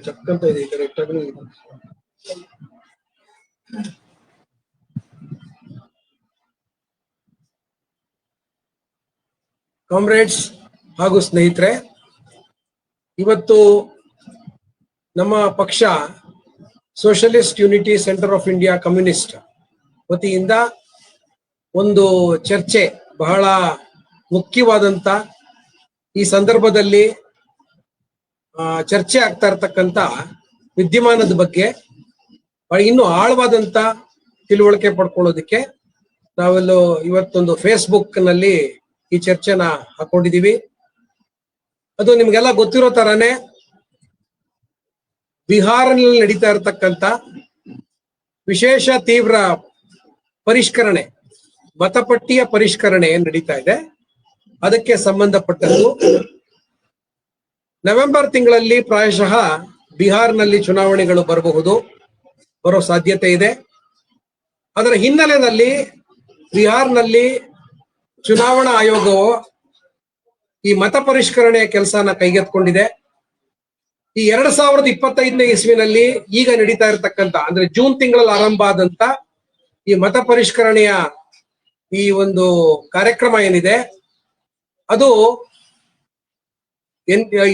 ಚಕ್ಕಂತ ಇದೆ ಕರೆಕ್ಟ್ ಆಗಿ. ಕಾಮ್ರೇಡ್ಸ್ ಹಾಗೂ ಸ್ನೇಹಿತರೆ, ಇವತ್ತು ನಮ್ಮ ಪಕ್ಷ socialist unity centre of India communist ವತಿಯಿಂದ ಒಂದು ಚರ್ಚೆ, ಬಹಳ ಮುಖ್ಯವಾದಂತ ಈ ಸಂದರ್ಭದಲ್ಲಿ ಚರ್ಚೆ ಆಗ್ತಾ ಇರತಕ್ಕಂತ ವಿದ್ಯಮಾನದ ಬಗ್ಗೆ ಇನ್ನು ಆಳವಾದಂತ ತಿಳುವಳಿಕೆ ಪಡ್ಕೊಳ್ಳೋದಕ್ಕೆ ನಾವೆಲ್ಲೋ ಇವತ್ತೊಂದು ಫೇಸ್ಬುಕ್ ನಲ್ಲಿ ಈ ಚರ್ಚೆನ ಹಾಕೊಂಡಿದೀವಿ. ಅದು ನಿಮ್ಗೆಲ್ಲ ಗೊತ್ತಿರೋ ತರಾನೇ ಬಿಹಾರ್ನಲ್ಲಿ ನಡೀತಾ ಇರತಕ್ಕಂತ ವಿಶೇಷ ತೀವ್ರ ಪರಿಷ್ಕರಣೆ, ಮತಪಟ್ಟಿಯ ಪರಿಷ್ಕರಣೆ ಏನ್ ನಡೀತಾ ಇದೆ, ಅದಕ್ಕೆ ಸಂಬಂಧಪಟ್ಟದ್ದು ನವೆಂಬರ್ ತಿಂಗಳಲ್ಲಿ ಪ್ರಾಯಶಃ ಬಿಹಾರ್ನಲ್ಲಿ ಚುನಾವಣೆಗಳು ಬರೋ ಸಾಧ್ಯತೆ ಇದೆ. ಅದರ ಹಿನ್ನೆಲೆಯಲ್ಲಿ ಬಿಹಾರ್ನಲ್ಲಿ ಚುನಾವಣಾ ಆಯೋಗವು ಈ ಮತ ಪರಿಷ್ಕರಣೆಯ ಕೆಲಸನ ಕೈಗೆತ್ತಿಕೊಂಡಿದೆ. ಈ 2025ನೇ ಇಸ್ವಿನಲ್ಲಿ ಈಗ ನಡೀತಾ ಇರತಕ್ಕಂತ, ಅಂದ್ರೆ ಜೂನ್ ತಿಂಗಳಲ್ಲಿ ಆರಂಭ ಆದಂತ ಈ ಮತ ಪರಿಷ್ಕರಣೆಯ ಈ ಒಂದು ಕಾರ್ಯಕ್ರಮ ಏನಿದೆ, ಅದು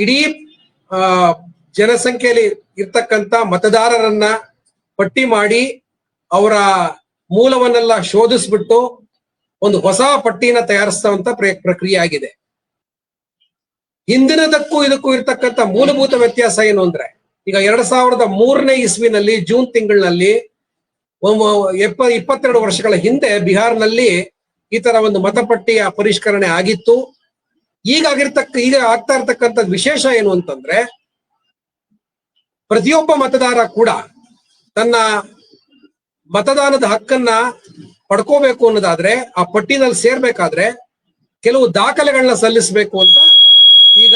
ಇಡೀ ಜನಸಂಖ್ಯೆಯಲ್ಲಿ ಇರ್ತಕ್ಕಂತ ಮತದಾರರನ್ನ ಪಟ್ಟಿ ಮಾಡಿ ಅವರ ಮೂಲವನ್ನೆಲ್ಲ ಶೋಧಿಸ್ಬಿಟ್ಟು ಒಂದು ಹೊಸ ಪಟ್ಟಿನ ತಯಾರಿಸುವಂತ ಪ್ರಕ್ರಿಯೆ ಆಗಿದೆ. ಹಿಂದಿನದಕ್ಕೂ ಇದಕ್ಕೂ ಇರ್ತಕ್ಕಂಥ ಮೂಲಭೂತ ವ್ಯತ್ಯಾಸ ಏನು ಅಂದ್ರೆ, ಈಗ 2003ನೇ ಇಸ್ವಿನಲ್ಲಿ ಜೂನ್ ತಿಂಗಳಿನಲ್ಲಿ 22 ವರ್ಷಗಳ ಹಿಂದೆ ಬಿಹಾರ್ನಲ್ಲಿ ಈ ತರ ಒಂದು ಮತಪಟ್ಟಿಯ ಪರಿಷ್ಕರಣೆ ಆಗಿತ್ತು. ಈಗ ಆಗ್ತಾ ಇರ್ತಕ್ಕಂಥ ವಿಶೇಷ ಏನು ಅಂತಂದ್ರೆ, ಪ್ರತಿಯೊಬ್ಬ ಮತದಾರ ಕೂಡ ತನ್ನ ಮತದಾನದ ಹಕ್ಕನ್ನ ಪಡ್ಕೋಬೇಕು ಅನ್ನೋದಾದ್ರೆ, ಆ ಪಟ್ಟಿನಲ್ಲಿ ಸೇರ್ಬೇಕಾದ್ರೆ ಕೆಲವು ದಾಖಲೆಗಳನ್ನ ಸಲ್ಲಿಸಬೇಕು ಅಂತ ಈಗ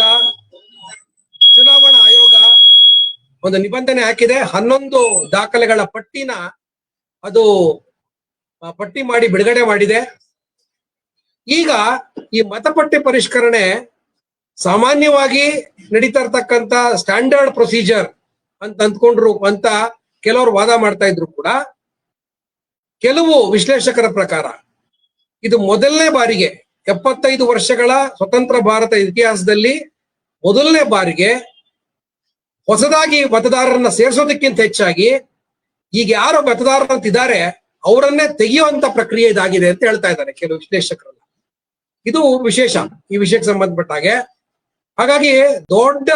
ಚುನಾವಣಾ ಆಯೋಗ ಒಂದು ನಿಬಂಧನೆ ಹಾಕಿದೆ. 11 ದಾಖಲೆಗಳ ಪಟ್ಟಿನ ಅದು ಪಟ್ಟಿ ಮಾಡಿ ಬಿಡುಗಡೆ ಮಾಡಿದೆ. ಈಗ ಈ ಮತಪಟ್ಟಿ ಪರಿಷ್ಕರಣೆ ಸಾಮಾನ್ಯವಾಗಿ ನಡೀತಾ ಇರ್ತಕ್ಕಂತ ಸ್ಟ್ಯಾಂಡರ್ಡ್ ಪ್ರೊಸೀಜರ್ ಅಂತ ಅಂದ್ಕೊಂಡ್ರು ಅಂತ ಕೆಲವರು ವಾದ ಮಾಡ್ತಾ ಇದ್ರು ಕೂಡ, ಕೆಲವು ವಿಶ್ಲೇಷಕರ ಪ್ರಕಾರ ಇದು ಮೊದಲನೇ ಬಾರಿಗೆ 75 ವರ್ಷಗಳ ಸ್ವತಂತ್ರ ಭಾರತ ಇತಿಹಾಸದಲ್ಲಿ ಮೊದಲನೇ ಬಾರಿಗೆ ಹೊಸದಾಗಿ ಮತದಾರರನ್ನ ಸೇರಿಸೋದಕ್ಕಿಂತ ಹೆಚ್ಚಾಗಿ ಈಗ ಯಾರು ಮತದಾರರಂತಿದ್ದಾರೆ ಅವರನ್ನೇ ತೆಗೆಯುವಂತ ಪ್ರಕ್ರಿಯೆ ಇದಾಗಿದೆ ಅಂತ ಹೇಳ್ತಾ ಇದ್ದಾರೆ ಕೆಲವು ವಿಶ್ಲೇಷಕರನ್ನ. ಇದು ವಿಶೇಷ, ಈ ವಿಷಯಕ್ಕೆ ಸಂಬಂಧಪಟ್ಟ ಹಾಗೆ. ಹಾಗಾಗಿ ದೊಡ್ಡ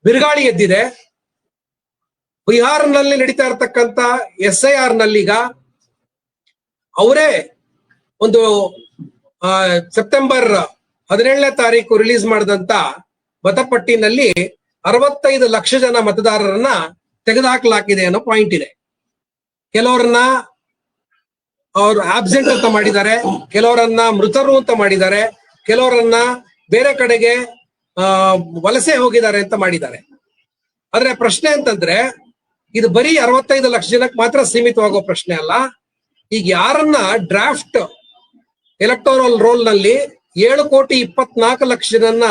ಬಿರುಗಾಳಿ ಎದ್ದಿದೆ. ಬಿಹಾರ್ನಲ್ಲಿ ನಡೀತಾ ಇರತಕ್ಕಂತ SIR ನಲ್ಲಿ ಈಗ ಅವರೇ ಒಂದು ಸೆಪ್ಟೆಂಬರ್ 17ನೇ ತಾರೀಕು ರಿಲೀಸ್ ಮಾಡಿದಂತ ಮತಪಟ್ಟಿನಲ್ಲಿ 65 ಲಕ್ಷ ಜನ ಮತದಾರರನ್ನ ತೆಗೆದುಹಾಕಲಾಗಿದೆ ಅನ್ನೋ ಪಾಯಿಂಟ್ ಇದೆ. ಕೆಲವರನ್ನ ಅವರು ಆಬ್ಸೆಂಟ್ ಅಂತ ಮಾಡಿದ್ದಾರೆ, ಕೆಲವರನ್ನ ಮೃತರು ಅಂತ ಮಾಡಿದ್ದಾರೆ, ಕೆಲವರನ್ನ ಬೇರೆ ಕಡೆಗೆ ವಲಸೆ ಹೋಗಿದ್ದಾರೆ ಅಂತ ಮಾಡಿದ್ದಾರೆ. ಆದ್ರೆ ಪ್ರಶ್ನೆ ಅಂತಂದ್ರೆ, ಇದು ಬರೀ 65 ಲಕ್ಷ ಜನಕ್ಕೆ ಮಾತ್ರ ಸೀಮಿತವಾಗೋ ಪ್ರಶ್ನೆ ಅಲ್ಲ. ಈಗ ಯಾರನ್ನ ಡ್ರಾಫ್ಟ್ ಎಲೆಕ್ಟೋರಲ್ ರೋಲ್ ನಲ್ಲಿ 7,24,00,000 ಜನನ್ನ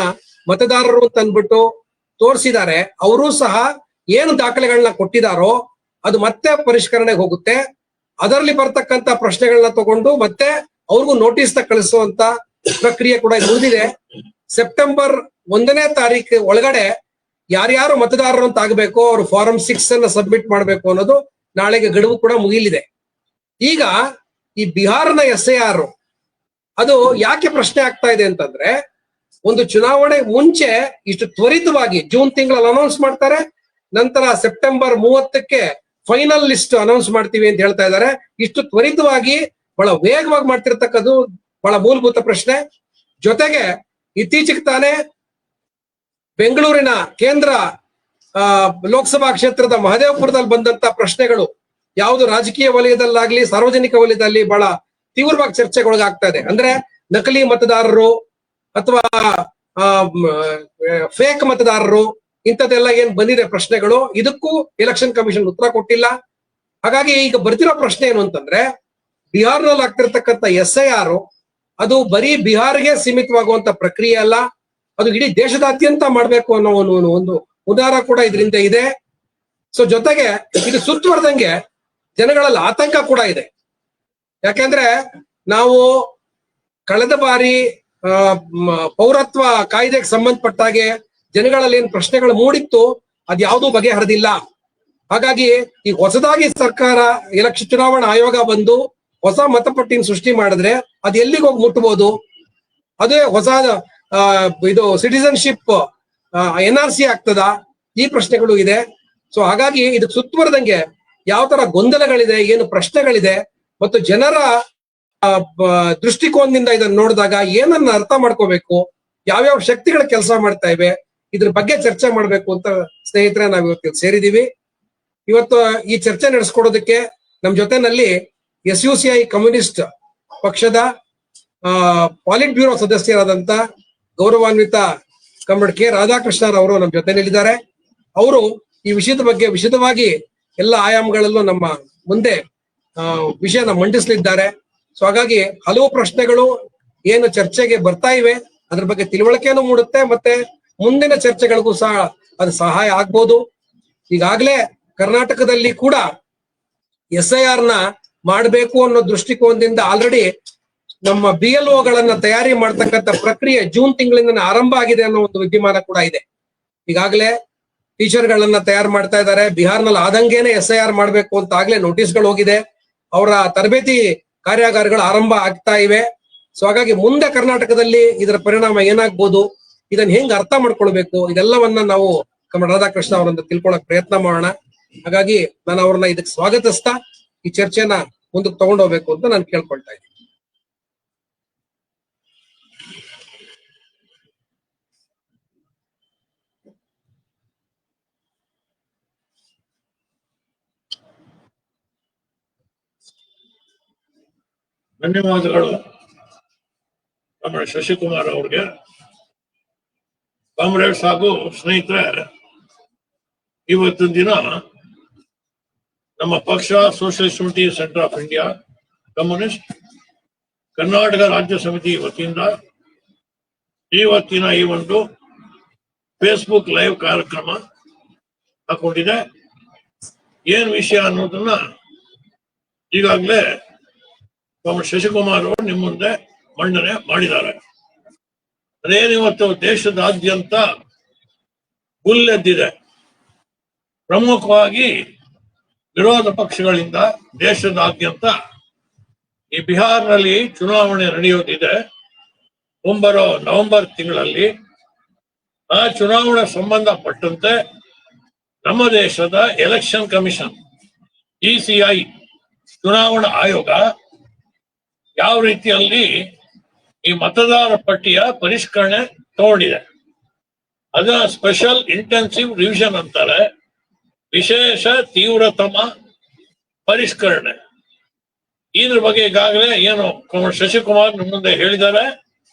ಮತದಾರರು ಅಂತ ಅಂದ್ಬಿಟ್ಟು ತೋರಿಸಿದ್ದಾರೆ, ಅವರೂ ಸಹ ಏನು ದಾಖಲೆಗಳನ್ನ ಕೊಟ್ಟಿದಾರೋ ಅದು ಮತ್ತೆ ಪರಿಷ್ಕರಣೆಗೆ ಹೋಗುತ್ತೆ. ಅದರಲ್ಲಿ ಬರ್ತಕ್ಕಂತ ಪ್ರಶ್ನೆಗಳನ್ನ ತಗೊಂಡು ಮತ್ತೆ ಅವ್ರಿಗೂ ನೋಟಿಸ್ ಕಳಿಸುವಂತ ಪ್ರಕ್ರಿಯೆ ಕೂಡ ಮುಗಿದಿದೆ. ಸೆಪ್ಟೆಂಬರ್ 1ನೇ ತಾರೀಕು ಒಳಗಡೆ ಯಾರ್ಯಾರು ಮತದಾರರು ಅಂತ ಆಗ್ಬೇಕು, ಅವರು ಫಾರಂ 6 ಅನ್ನ ಸಬ್ಮಿಟ್ ಮಾಡ್ಬೇಕು ಅನ್ನೋದು ನಾಳೆಗೆ ಗಡುವು ಕೂಡ ಮುಗಿಲಿದೆ. ಈಗ ಈ ಬಿಹಾರ್ನ SIR ಅದು ಯಾಕೆ ಪ್ರಶ್ನೆ ಆಗ್ತಾ ಇದೆ ಅಂತಂದ್ರೆ, ಒಂದು ಚುನಾವಣೆ ಮುಂಚೆ ಇಷ್ಟು ತ್ವರಿತವಾಗಿ ಜೂನ್ ತಿಂಗಳಲ್ಲಿ ಅನೌನ್ಸ್ ಮಾಡ್ತಾರೆ, ನಂತರ ಸೆಪ್ಟೆಂಬರ್ 30ಕ್ಕೆ ಫೈನಲ್ ಲಿಸ್ಟ್ ಅನೌನ್ಸ್ ಮಾಡ್ತೀವಿ ಅಂತ ಹೇಳ್ತಾ ಇದ್ದಾರೆ. ಇಷ್ಟು ತ್ವರಿತವಾಗಿ ಬಹಳ ವೇಗವಾಗಿ ಮಾಡ್ತಿರ್ತಕ್ಕದ್ದು ಬಹಳ ಮೂಲಭೂತ ಪ್ರಶ್ನೆ. ಜೊತೆಗೆ ಇತ್ತೀಚೆಗೆ ತಾನೇ ಬೆಂಗಳೂರಿನ ಕೇಂದ್ರ ಲೋಕಸಭಾ ಕ್ಷೇತ್ರದ ಮಹದೇವಪುರದಲ್ಲಿ ಬಂದಂತ ಪ್ರಶ್ನೆಗಳು ಯಾವುದು ರಾಜಕೀಯ ವಲಯದಲ್ಲಾಗ್ಲಿ ಸಾರ್ವಜನಿಕ ವಲಯದಲ್ಲಿ ಬಹಳ ತೀವ್ರವಾಗಿ ಚರ್ಚೆಗೊಳಗಾಗ್ತಾ ಇದೆ. ಅಂದ್ರೆ ನಕಲಿ ಮತದಾರರು ಅಥವಾ ಫೇಕ್ ಮತದಾರರು, ಇಂಥದ್ದೆಲ್ಲ ಏನ್ ಬಂದಿದೆ ಪ್ರಶ್ನೆಗಳು, ಇದಕ್ಕೂ ಎಲೆಕ್ಷನ್ ಕಮಿಷನ್ ಉತ್ತರ ಕೊಟ್ಟಿಲ್ಲ. ಹಾಗಾಗಿ ಈಗ ಬರ್ತಿರೋ ಪ್ರಶ್ನೆ ಏನು ಅಂತಂದ್ರೆ, ಬಿಹಾರ್ನಲ್ಲಿ ಆಗ್ತಿರ್ತಕ್ಕಂಥ SIR ಅದು ಬರೀ ಬಿಹಾರ್ಗೆ ಸೀಮಿತವಾಗುವಂತ ಪ್ರಕ್ರಿಯೆ ಅಲ್ಲ, ಅದು ಇಡೀ ದೇಶದಾದ್ಯಂತ ಮಾಡ್ಬೇಕು ಅನ್ನೋ ಒಂದು ಉದಾರ ಕೂಡ ಇದರಿಂದ ಇದೆ. ಸೊ ಜೊತೆಗೆ ಇದು ಸುತ್ತುವರೆದಂಗೆ ಜನಗಳಲ್ಲಿ ಆತಂಕ ಕೂಡ ಇದೆ. ಯಾಕೆಂದ್ರೆ ನಾವು ಕಳೆದ ಬಾರಿ ಪೌರತ್ವ ಕಾಯ್ದೆಗೆ ಸಂಬಂಧಪಟ್ಟಾಗೆ ಜನಗಳಲ್ಲಿ ಏನ್ ಪ್ರಶ್ನೆಗಳು ಮೂಡಿತ್ತು, ಅದ್ಯಾವುದೂ ಬಗೆಹರಿದಿಲ್ಲ. ಹಾಗಾಗಿ ಈಗ ಹೊಸದಾಗಿ ಸರ್ಕಾರ ಚುನಾವಣಾ ಆಯೋಗ ಬಂದು ಹೊಸ ಮತಪಟ್ಟಿನ ಸೃಷ್ಟಿ ಮಾಡಿದ್ರೆ ಅದು ಎಲ್ಲಿಗೆ ಹೋಗಿ ಮುಟ್ಟಬಹುದು? ಅದೇ ಹೊಸ ಇದು ಸಿಟಿಸನ್ಶಿಪ್ NRC ಆಗ್ತದ? ಈ ಪ್ರಶ್ನೆಗಳು ಇದೆ. ಸೊ ಹಾಗಾಗಿ ಇದಕ್ಕೆ ಸುತ್ತುವರೆದಂಗೆ ಯಾವ ತರ ಗೊಂದಲಗಳಿದೆ, ಏನು ಪ್ರಶ್ನೆಗಳಿದೆ, ಮತ್ತು ಜನರ ದೃಷ್ಟಿಕೋನದಿಂದ ಇದನ್ನ ನೋಡಿದಾಗ ಏನನ್ನ ಅರ್ಥ ಮಾಡ್ಕೋಬೇಕು, ಯಾವ್ಯಾವ ಶಕ್ತಿಗಳ ಕೆಲಸ ಮಾಡ್ತಾ ಇವೆ, ಇದ್ರ ಬಗ್ಗೆ ಚರ್ಚೆ ಮಾಡ್ಬೇಕು ಅಂತ ಸ್ನೇಹಿತರೆ ನಾವು ಇವತ್ತು ಸೇರಿದೀವಿ. ಇವತ್ತು ಈ ಚರ್ಚೆ ನಡೆಸ್ಕೊಡೋದಕ್ಕೆ ನಮ್ ಜೊತೆನಲ್ಲಿ SUCI ಕಮ್ಯುನಿಸ್ಟ್ ಪಕ್ಷದ ಪಾಲಿಟ್ ಬ್ಯೂರೋ ಸದಸ್ಯರಾದಂತ ಗೌರವಾನ್ವಿತ ಕಮ್ರೇಡ್ K. ರಾಧಾಕೃಷ್ಣರವರು ನಮ್ಮ ಜೊತೆನಲ್ಲಿದ್ದಾರೆ. ಅವರು ಈ ವಿಷಯದ ಬಗ್ಗೆ ವಿಶದವಾಗಿ ಎಲ್ಲ ಆಯಾಮಗಳಲ್ಲೂ ನಮ್ಮ ಮುಂದೆ ವಿಷಯನ ಮಂಡಿಸಲಿದ್ದಾರೆ. ಸೊ ಹಾಗಾಗಿ ಹಲವು ಪ್ರಶ್ನೆಗಳು ಏನು ಚರ್ಚೆಗೆ ಬರ್ತಾ ಇವೆ, ಅದ್ರ ಬಗ್ಗೆ ತಿಳುವಳಿಕೆಯನ್ನು ಮೂಡುತ್ತೆ, ಮತ್ತೆ ಮುಂದಿನ ಚರ್ಚೆಗಳಿಗೂ ಸಹ ಅದು ಸಹಾಯ ಆಗ್ಬೋದು. ಈಗಾಗಲೇ ಕರ್ನಾಟಕದಲ್ಲಿ ಕೂಡ SIR ನ ಮಾಡಬೇಕು ಅನ್ನೋ ದೃಷ್ಟಿಕೋನದಿಂದ ಆಲ್ರೆಡಿ ನಮ್ಮ BLOಗಳನ್ನ ತಯಾರಿ ಮಾಡ್ತಕ್ಕಂಥ ಪ್ರಕ್ರಿಯೆ ಜೂನ್ ತಿಂಗಳಿಂದ ಆರಂಭ ಆಗಿದೆ ಅನ್ನೋ ಒಂದು ವಿದ್ಯಮಾನ ಕೂಡ ಇದೆ. ಈಗಾಗಲೇ ಟೀಚರ್ಗಳನ್ನ ತಯಾರು ಮಾಡ್ತಾ ಇದ್ದಾರೆ. ಬಿಹಾರ್ನಲ್ಲಿ ಆದಂಗೇನೆ SIR ಮಾಡ್ಬೇಕು ಅಂತ ಆಗ್ಲೇ ನೋಟಿಸ್ಗಳು ಹೋಗಿದೆ. ಅವರ ತರಬೇತಿ ಕಾರ್ಯಾಗಾರಗಳು ಆರಂಭ ಆಗ್ತಾ ಇವೆ. ಸೊ ಹಾಗಾಗಿ ಮುಂದೆ ಕರ್ನಾಟಕದಲ್ಲಿ ಇದರ ಪರಿಣಾಮ ಏನಾಗ್ಬೋದು, ಇದನ್ನ ಹೆಂಗ್ ಅರ್ಥ ಮಾಡ್ಕೊಳ್ಬೇಕು, ಇದೆಲ್ಲವನ್ನ ನಾವು ಕಮಲ್ ರಾಧಾಕೃಷ್ಣ ಅವರನ್ನ ತಿಳ್ಕೊಳಕ್ ಪ್ರಯತ್ನ ಮಾಡೋಣ. ಹಾಗಾಗಿ ನಾನು ಅವ್ರನ್ನ ಇದಕ್ಕೆ ಸ್ವಾಗತಿಸ್ತಾ ಈ ಚರ್ಚೆನ ಮುಂದಕ್ಕೆ ತಗೊಂಡೋಗ್ಬೇಕು ಅಂತ ನಾನು ಕೇಳ್ಕೊಳ್ತಾ ಇದ್ದೀನಿ. ಧನ್ಯವಾದಗಳು ನಮ್ಮ ಶಶಿಕುಮಾರ್ ಅವ್ರಿಗೆ. ಕಾಮ್ರೇಡ್ಸ್ ಹಾಗೂ ಸ್ನೇಹಿತರೆ, ಇವತ್ತಿನ ದಿನ ನಮ್ಮ ಪಕ್ಷ socialist unity centre of India communist Karnataka ರಾಜ್ಯ ಸಮಿತಿ ವತಿಯಿಂದ ಇವತ್ತಿನ ಈ ಒಂದು ಫೇಸ್ಬುಕ್ ಲೈವ್ ಕಾರ್ಯಕ್ರಮ ಹಾಕೊಂಡಿದೆ. ಏನ್ ವಿಷಯ ಅನ್ನೋದನ್ನ ಈಗಾಗಲೇ ಶಶಿಕುಮಾರ್ ಅವರು ನಿಮ್ಮ ಮುಂದೆ ಮಂಡನೆ ಮಾಡಿದ್ದಾರೆ. ಅದೇನಿವತ್ತು ದೇಶದಾದ್ಯಂತ ಗುಲ್ಲೆದ್ದಿದೆ. ಪ್ರಮುಖವಾಗಿ ವಿರೋಧ ಪಕ್ಷಗಳಿಂದ ದೇಶದಾದ್ಯಂತ ಈ ಬಿಹಾರ್ನಲ್ಲಿ ಚುನಾವಣೆ ನಡೆಯೋದಿದೆ ಮುಂಬರೋ ನವೆಂಬರ್ ತಿಂಗಳಲ್ಲಿ. ಆ ಚುನಾವಣೆ ಸಂಬಂಧಪಟ್ಟಂತೆ ನಮ್ಮ ದೇಶದ ಎಲೆಕ್ಷನ್ ಕಮಿಷನ್ ECI ಚುನಾವಣಾ ಆಯೋಗ ಯಾವ ರೀತಿಯಲ್ಲಿ ಈ ಮತದಾರ ಪಟ್ಟಿಯ ಪರಿಷ್ಕರಣೆ ತಗೊಂಡಿದೆ, ಅದನ್ನ ಸ್ಪೆಷಲ್ ಇಂಟೆನ್ಸಿವ್ ರಿವಿಷನ್ ಅಂತಾರೆ, ವಿಶೇಷ ತೀವ್ರತಮ ಪರಿಷ್ಕರಣೆ. ಇದ್ರ ಬಗ್ಗೆ ಈಗಾಗಲೇ ಏನು ಶಶಿಕುಮಾರ್ ನಿಮ್ಮ ಮುಂದೆ ಹೇಳಿದ್ದಾರೆ.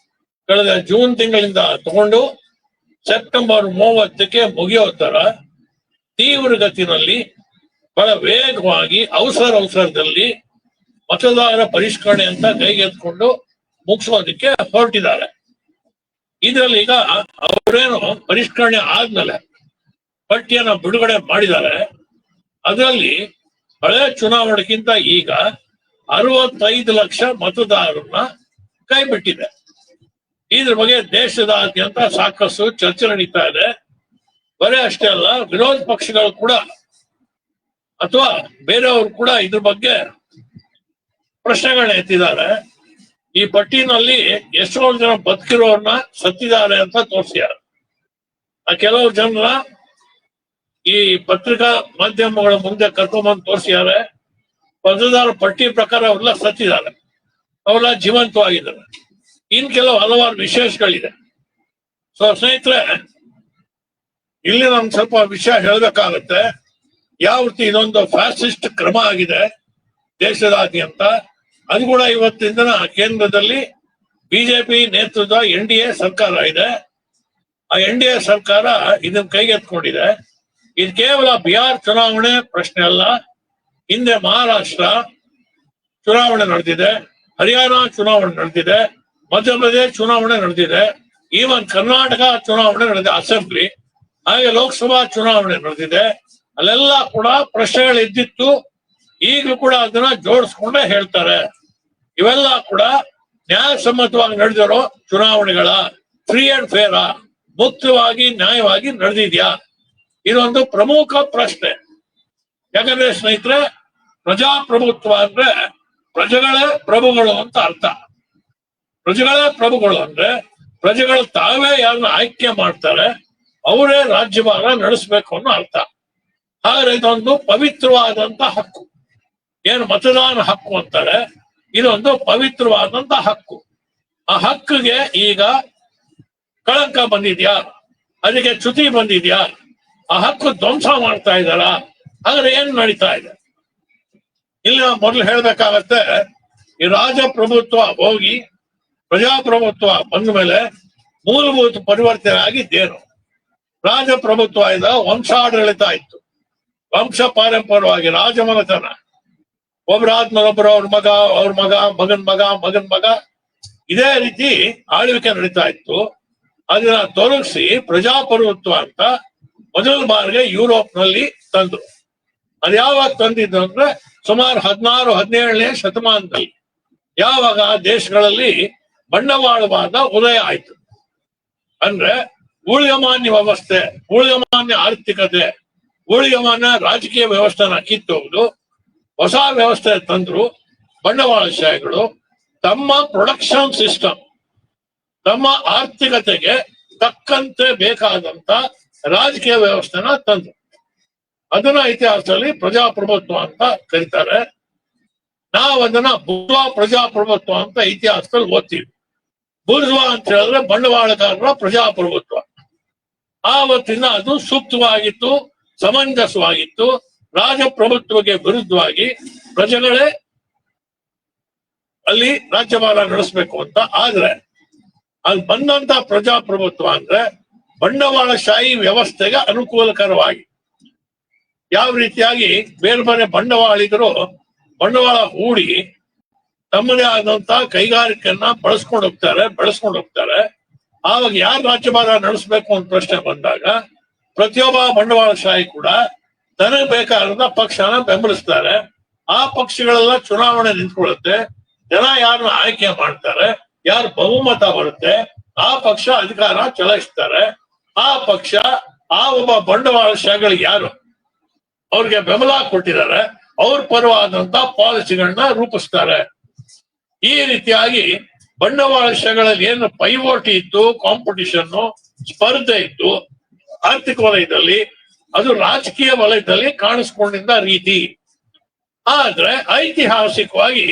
ಕಳೆದ ಜೂನ್ ತಿಂಗಳಿಂದ ತಗೊಂಡು ಸೆಪ್ಟೆಂಬರ್ 30ಕ್ಕೆ ಮುಗಿಯೋ ತರ ತೀವ್ರಗತಿನಲ್ಲಿ ಬಹಳ ವೇಗವಾಗಿ ಅವಸರದಲ್ಲಿ ಮತದಾರ ಪರಿಷ್ಕರಣೆ ಅಂತ ಕೈಗೆತ್ಕೊಂಡು ಮುಗಿಸೋದಕ್ಕೆ ಹೊರಟಿದ್ದಾರೆ. ಇದರಲ್ಲಿ ಈಗ ಅವರೇನು ಪರಿಷ್ಕರಣೆ ಆದ್ಮೇಲೆ ಪಟ್ಟಿಯನ್ನ ಬಿಡುಗಡೆ ಮಾಡಿದ್ದಾರೆ. ಅದರಲ್ಲಿ ಹಳೆ ಚುನಾವಣೆಗಿಂತ ಈಗ 65 ಲಕ್ಷ ಮತದಾರರನ್ನ ಕೈಬಿಟ್ಟಿದೆ. ಇದ್ರ ಬಗ್ಗೆ ದೇಶದಾದ್ಯಂತ ಸಾಕಷ್ಟು ಚರ್ಚೆ ನಡೀತಾ ಇದೆ. ಬರೀ ಅಷ್ಟೇ ಅಲ್ಲ, ವಿರೋಧ ಪಕ್ಷಗಳು ಕೂಡ ಅಥವಾ ಬೇರೆಯವರು ಕೂಡ ಇದ್ರ ಬಗ್ಗೆ ಪ್ರಶ್ನೆಗಳನ್ನ ಎತ್ತಿದ್ದಾರೆ. ಈ ಪಟ್ಟಿನಲ್ಲಿ ಎಷ್ಟೋ ಜನ ಬದುಕಿರೋರ್ನ ಸತ್ತಿದ್ದಾರೆ ಅಂತ ತೋರಿಸಿದ್ದಾರೆ. ಆ ಕೆಲವು ಜನರ ಈ ಪತ್ರಿಕಾ ಮಾಧ್ಯಮಗಳ ಮುಂದೆ ಕರ್ಕೊಂಡ್ಬಂದು ತೋರಿಸಿದ್ದಾರೆ. ಮತದಾರ ಪಟ್ಟಿ ಪ್ರಕಾರ ಅವರೆಲ್ಲ ಸತ್ತಿದ್ದಾರೆ, ಅವರೆಲ್ಲ ಜೀವಂತವಾಗಿದ್ದಾರೆ. ಇನ್ ಕೆಲವು ಹಲವಾರು ವಿಶೇಷಗಳಿದೆ. ಸೊ ಸ್ನೇಹಿತರೆ, ಇಲ್ಲಿ ನಾನು ಸ್ವಲ್ಪ ವಿಷಯ ಹೇಳಬೇಕಾಗತ್ತೆ. ಯಾವ ರೀತಿ ಇದೊಂದು ಫ್ಯಾಸಿಸ್ಟ್ ಕ್ರಮ ಆಗಿದೆ ದೇಶದಾದ್ಯಂತ. ಅದು ಕೂಡ ಇವತ್ತಿನ ದಿನ ಕೇಂದ್ರದಲ್ಲಿ ಬಿಜೆಪಿ ನೇತೃತ್ವದ NDA ಸರ್ಕಾರ ಇದೆ. ಆ NDA ಸರ್ಕಾರ ಇದನ್ನ ಕೈಗೆತ್ಕೊಂಡಿದೆ. ಇದು ಕೇವಲ ಬಿಹಾರ್ ಚುನಾವಣೆ ಪ್ರಶ್ನೆ ಅಲ್ಲ. ಹಿಂದೆ ಮಹಾರಾಷ್ಟ್ರ ಚುನಾವಣೆ ನಡೆದಿದೆ, ಹರಿಯಾಣ ಚುನಾವಣೆ ನಡೆದಿದೆ, ಮಧ್ಯಪ್ರದೇಶ ಚುನಾವಣೆ ನಡೆದಿದೆ. ಈವನ್ ಕರ್ನಾಟಕ ಚುನಾವಣೆ ನಡೆದಿದೆ, ಅಸೆಂಬ್ಲಿ, ಹಾಗೆ ಲೋಕಸಭಾ ಚುನಾವಣೆ ನಡೆದಿದೆ. ಅಲ್ಲೆಲ್ಲ ಕೂಡ ಪ್ರಶ್ನೆಗಳು ಇದ್ದಿತ್ತು. ಈಗಲೂ ಕೂಡ ಅದನ್ನ ಜೋಡಿಸ್ಕೊಂಡೇ ಹೇಳ್ತಾರೆ. ಇವೆಲ್ಲ ಕೂಡ ನ್ಯಾಯಸಮ್ಮತವಾಗಿ ನಡೆದಿರೋ ಚುನಾವಣೆಗಳ, ಫ್ರೀ ಅಂಡ್ ಫೇರ್, ಮುಕ್ತವಾಗಿ ನ್ಯಾಯವಾಗಿ ನಡೆದಿದ್ಯಾ? ಇದೊಂದು ಪ್ರಮುಖ ಪ್ರಶ್ನೆ. ಯಾಕಂದ್ರೆ ಸ್ನೇಹಿತರೆ, ಪ್ರಜಾಪ್ರಭುತ್ವ ಅಂದ್ರೆ ಪ್ರಜೆಗಳೇ ಪ್ರಭುಗಳು ಅಂತ ಅರ್ಥ. ಪ್ರಜೆಗಳೇ ಪ್ರಭುಗಳು ಅಂದ್ರೆ ಪ್ರಜೆಗಳು ತಾವೇ ಯಾರನ್ನ ಆಯ್ಕೆ ಮಾಡ್ತಾರೆ, ಅವರೇ ರಾಜ್ಯಭಾರ ನಡೆಸಬೇಕು ಅನ್ನೋ ಅರ್ಥ. ಆದ್ರೆ ಇದೊಂದು ಪವಿತ್ರವಾದಂತ ಹಕ್ಕು. ಏನು ಮತದಾನ ಹಕ್ಕು ಅಂತಾರೆ, ಇದೊಂದು ಪವಿತ್ರವಾದಂತ ಹಕ್ಕು. ಆ ಹಕ್ಕಿಗೆ ಈಗ ಕಳಂಕ ಬಂದಿದ್ಯಾ? ಅದಕ್ಕೆ ಚ್ಯುತಿ ಬಂದಿದ್ಯಾ? ಆ ಹಕ್ಕು ಧ್ವಂಸ ಮಾಡ್ತಾ ಇದ್ದಾರಾ? ಹಾಗಾದ್ರೆ ಏನ್ ನಡೀತಾ ಇದೆ? ಇಲ್ಲಿ ಮೊದಲು ಹೇಳ್ಬೇಕಾಗತ್ತೆ, ಈ ರಾಜಪ್ರಭುತ್ವ ಹೋಗಿ ಪ್ರಜಾಪ್ರಭುತ್ವ ಬಂದ ಮೇಲೆ ಮೂಲಭೂತ ಪರಿವರ್ತನೆ ಆಗಿದ್ದೇನು? ರಾಜಪ್ರಭುತ್ವ ಇದ್ದ ವಂಶಾಡಳಿತ ಇತ್ತು, ವಂಶ ಪಾರಂಪರ್ಯವಾಗಿ ರಾಜಮನೆತನ, ಒಬ್ಬರಾದ್ಮೇಲೆ ಒಬ್ಬರು, ಅವ್ರ ಮಗ, ಅವ್ರ ಮಗ, ಮಗನ್ ಮಗ, ಮಗನ್ ಮಗ, ಇದೇ ರೀತಿ ಆಳ್ವಿಕೆ ನಡೀತಾ ಇತ್ತು. ಅದನ್ನ ತೊಲಗಿಸಿ ಪ್ರಜಾಪ್ರಭುತ್ವ ಅಂತ ಮೊದಲ ಬಾರಿಗೆ ಯುರೋಪ್ ನಲ್ಲಿ ತಂದ್ರು. ಅದು ಯಾವಾಗ ತಂದಿದ್ದು ಅಂದ್ರೆ ಸುಮಾರು 16-17ನೇ ಶತಮಾನದಲ್ಲಿ, ಯಾವಾಗ ದೇಶಗಳಲ್ಲಿ ಬಂಡವಾಳವಾದ ಉದಯ ಆಯ್ತು. ಅಂದ್ರೆ ಊಳಿಗಮಾನ್ಯ ವ್ಯವಸ್ಥೆ, ಊಳಿಗಮಾನ್ಯ ಆರ್ಥಿಕತೆ, ಊಳಿಗಮಾನ್ಯ ರಾಜಕೀಯ ವ್ಯವಸ್ಥೆನ ಕಿತ್ತೋಗುದು, ಹೊಸ ವ್ಯವಸ್ಥೆ ತಂದ್ರು. ಬಂಡವಾಳಶಾಹಿಗಳು ತಮ್ಮ ಪ್ರೊಡಕ್ಷನ್ ಸಿಸ್ಟಮ್, ತಮ್ಮ ಆರ್ಥಿಕತೆಗೆ ತಕ್ಕಂತೆ ಬೇಕಾದಂತ ರಾಜಕೀಯ ವ್ಯವಸ್ಥೆನ ತಂದ್ರು. ಅದನ್ನ ಇತಿಹಾಸದಲ್ಲಿ ಪ್ರಜಾಪ್ರಭುತ್ವ ಅಂತ ಕರೀತಾರೆ. ನಾವು ಅದನ್ನ ಬುರ್ಜ್ವಾ ಪ್ರಜಾಪ್ರಭುತ್ವ ಅಂತ ಇತಿಹಾಸದಲ್ಲಿ ಓದ್ತೀವಿ. ಬುರ್ಜ್ವಾ ಅಂತ ಹೇಳಿದ್ರೆ ಬಂಡವಾಳಗಾರರ ಪ್ರಜಾಪ್ರಭುತ್ವ. ಆವತ್ತಿನ ಅದು ಸೂಕ್ತವಾಗಿತ್ತು, ಸಮಂಜಸವಾಗಿತ್ತು. ರಾಜಪ್ರಭುತ್ವಕ್ಕೆ ವಿರುದ್ಧವಾಗಿ ಪ್ರಜೆಗಳೇ ಅಲ್ಲಿ ರಾಜ್ಯಭಾರ ನಡೆಸಬೇಕು ಅಂತ. ಆದ್ರೆ ಅಲ್ಲಿ ಬಂದಂತ ಪ್ರಜಾಪ್ರಭುತ್ವ ಅಂದ್ರೆ ಬಂಡವಾಳಶಾಹಿ ವ್ಯವಸ್ಥೆಗೆ ಅನುಕೂಲಕರವಾಗಿ, ಯಾವ ರೀತಿಯಾಗಿ ಬೇರೆ ಬೇರೆ ಬಂಡವಾಳಿಗರು ಬಂಡವಾಳ ಹೂಡಿ ತಮ್ಮದೇ ಆದಂತ ಕೈಗಾರಿಕೆಯನ್ನ ಬೆಳೆಸ್ಕೊಂಡು ಹೋಗ್ತಾರೆ. ಆವಾಗ ಯಾರು ರಾಜ್ಯಭಾರ ನಡೆಸಬೇಕು ಅಂತ ಪ್ರಶ್ನೆ ಬಂದಾಗ ಪ್ರತಿಯೊಬ್ಬ ಬಂಡವಾಳಶಾಹಿ ಕೂಡ ತನಗೆ ಬೇಕಾದ ಪಕ್ಷನ ಬೆಂಬಲಿಸ್ತಾರೆ. ಆ ಪಕ್ಷಗಳೆಲ್ಲ ಚುನಾವಣೆ ನಿಂತ್ಕೊಳ್ಳುತ್ತೆ. ಜನ ಯಾರನ್ನ ಆಯ್ಕೆ ಮಾಡ್ತಾರೆ, ಯಾರು ಬಹುಮತ ಬರುತ್ತೆ, ಆ ಪಕ್ಷ ಅಧಿಕಾರ ಚಲಾಯಿಸ್ತಾರೆ. ಆ ಪಕ್ಷ ಆ ಒಬ್ಬ ಬಂಡವಾಳಶಾಹಿಗಳಿಗೆ ಯಾರು ಅವ್ರಿಗೆ ಬೆಂಬಲ ಕೊಟ್ಟಿದ್ದಾರೆ, ಅವ್ರ ಪರವಾದಂತ ಪಾಲಿಸಿಗಳನ್ನ ರೂಪಿಸ್ತಾರೆ. ಈ ರೀತಿಯಾಗಿ ಬಂಡವಾಳಶಾಹಿಗಳಲ್ಲಿ ಏನು ಪೈವೋಟಿ ಇತ್ತು, ಕಾಂಪಿಟಿಷನ್, ಸ್ಪರ್ಧೆ ಇತ್ತು ಆರ್ಥಿಕ ವಲಯದಲ್ಲಿ, ಅದು ರಾಜಕೀಯ ವಲಯದಲ್ಲಿ ಕಾಣಿಸ್ಕೊಂಡಿದ್ದ ರೀತಿ. ಆದ್ರೆ ಐತಿಹಾಸಿಕವಾಗಿ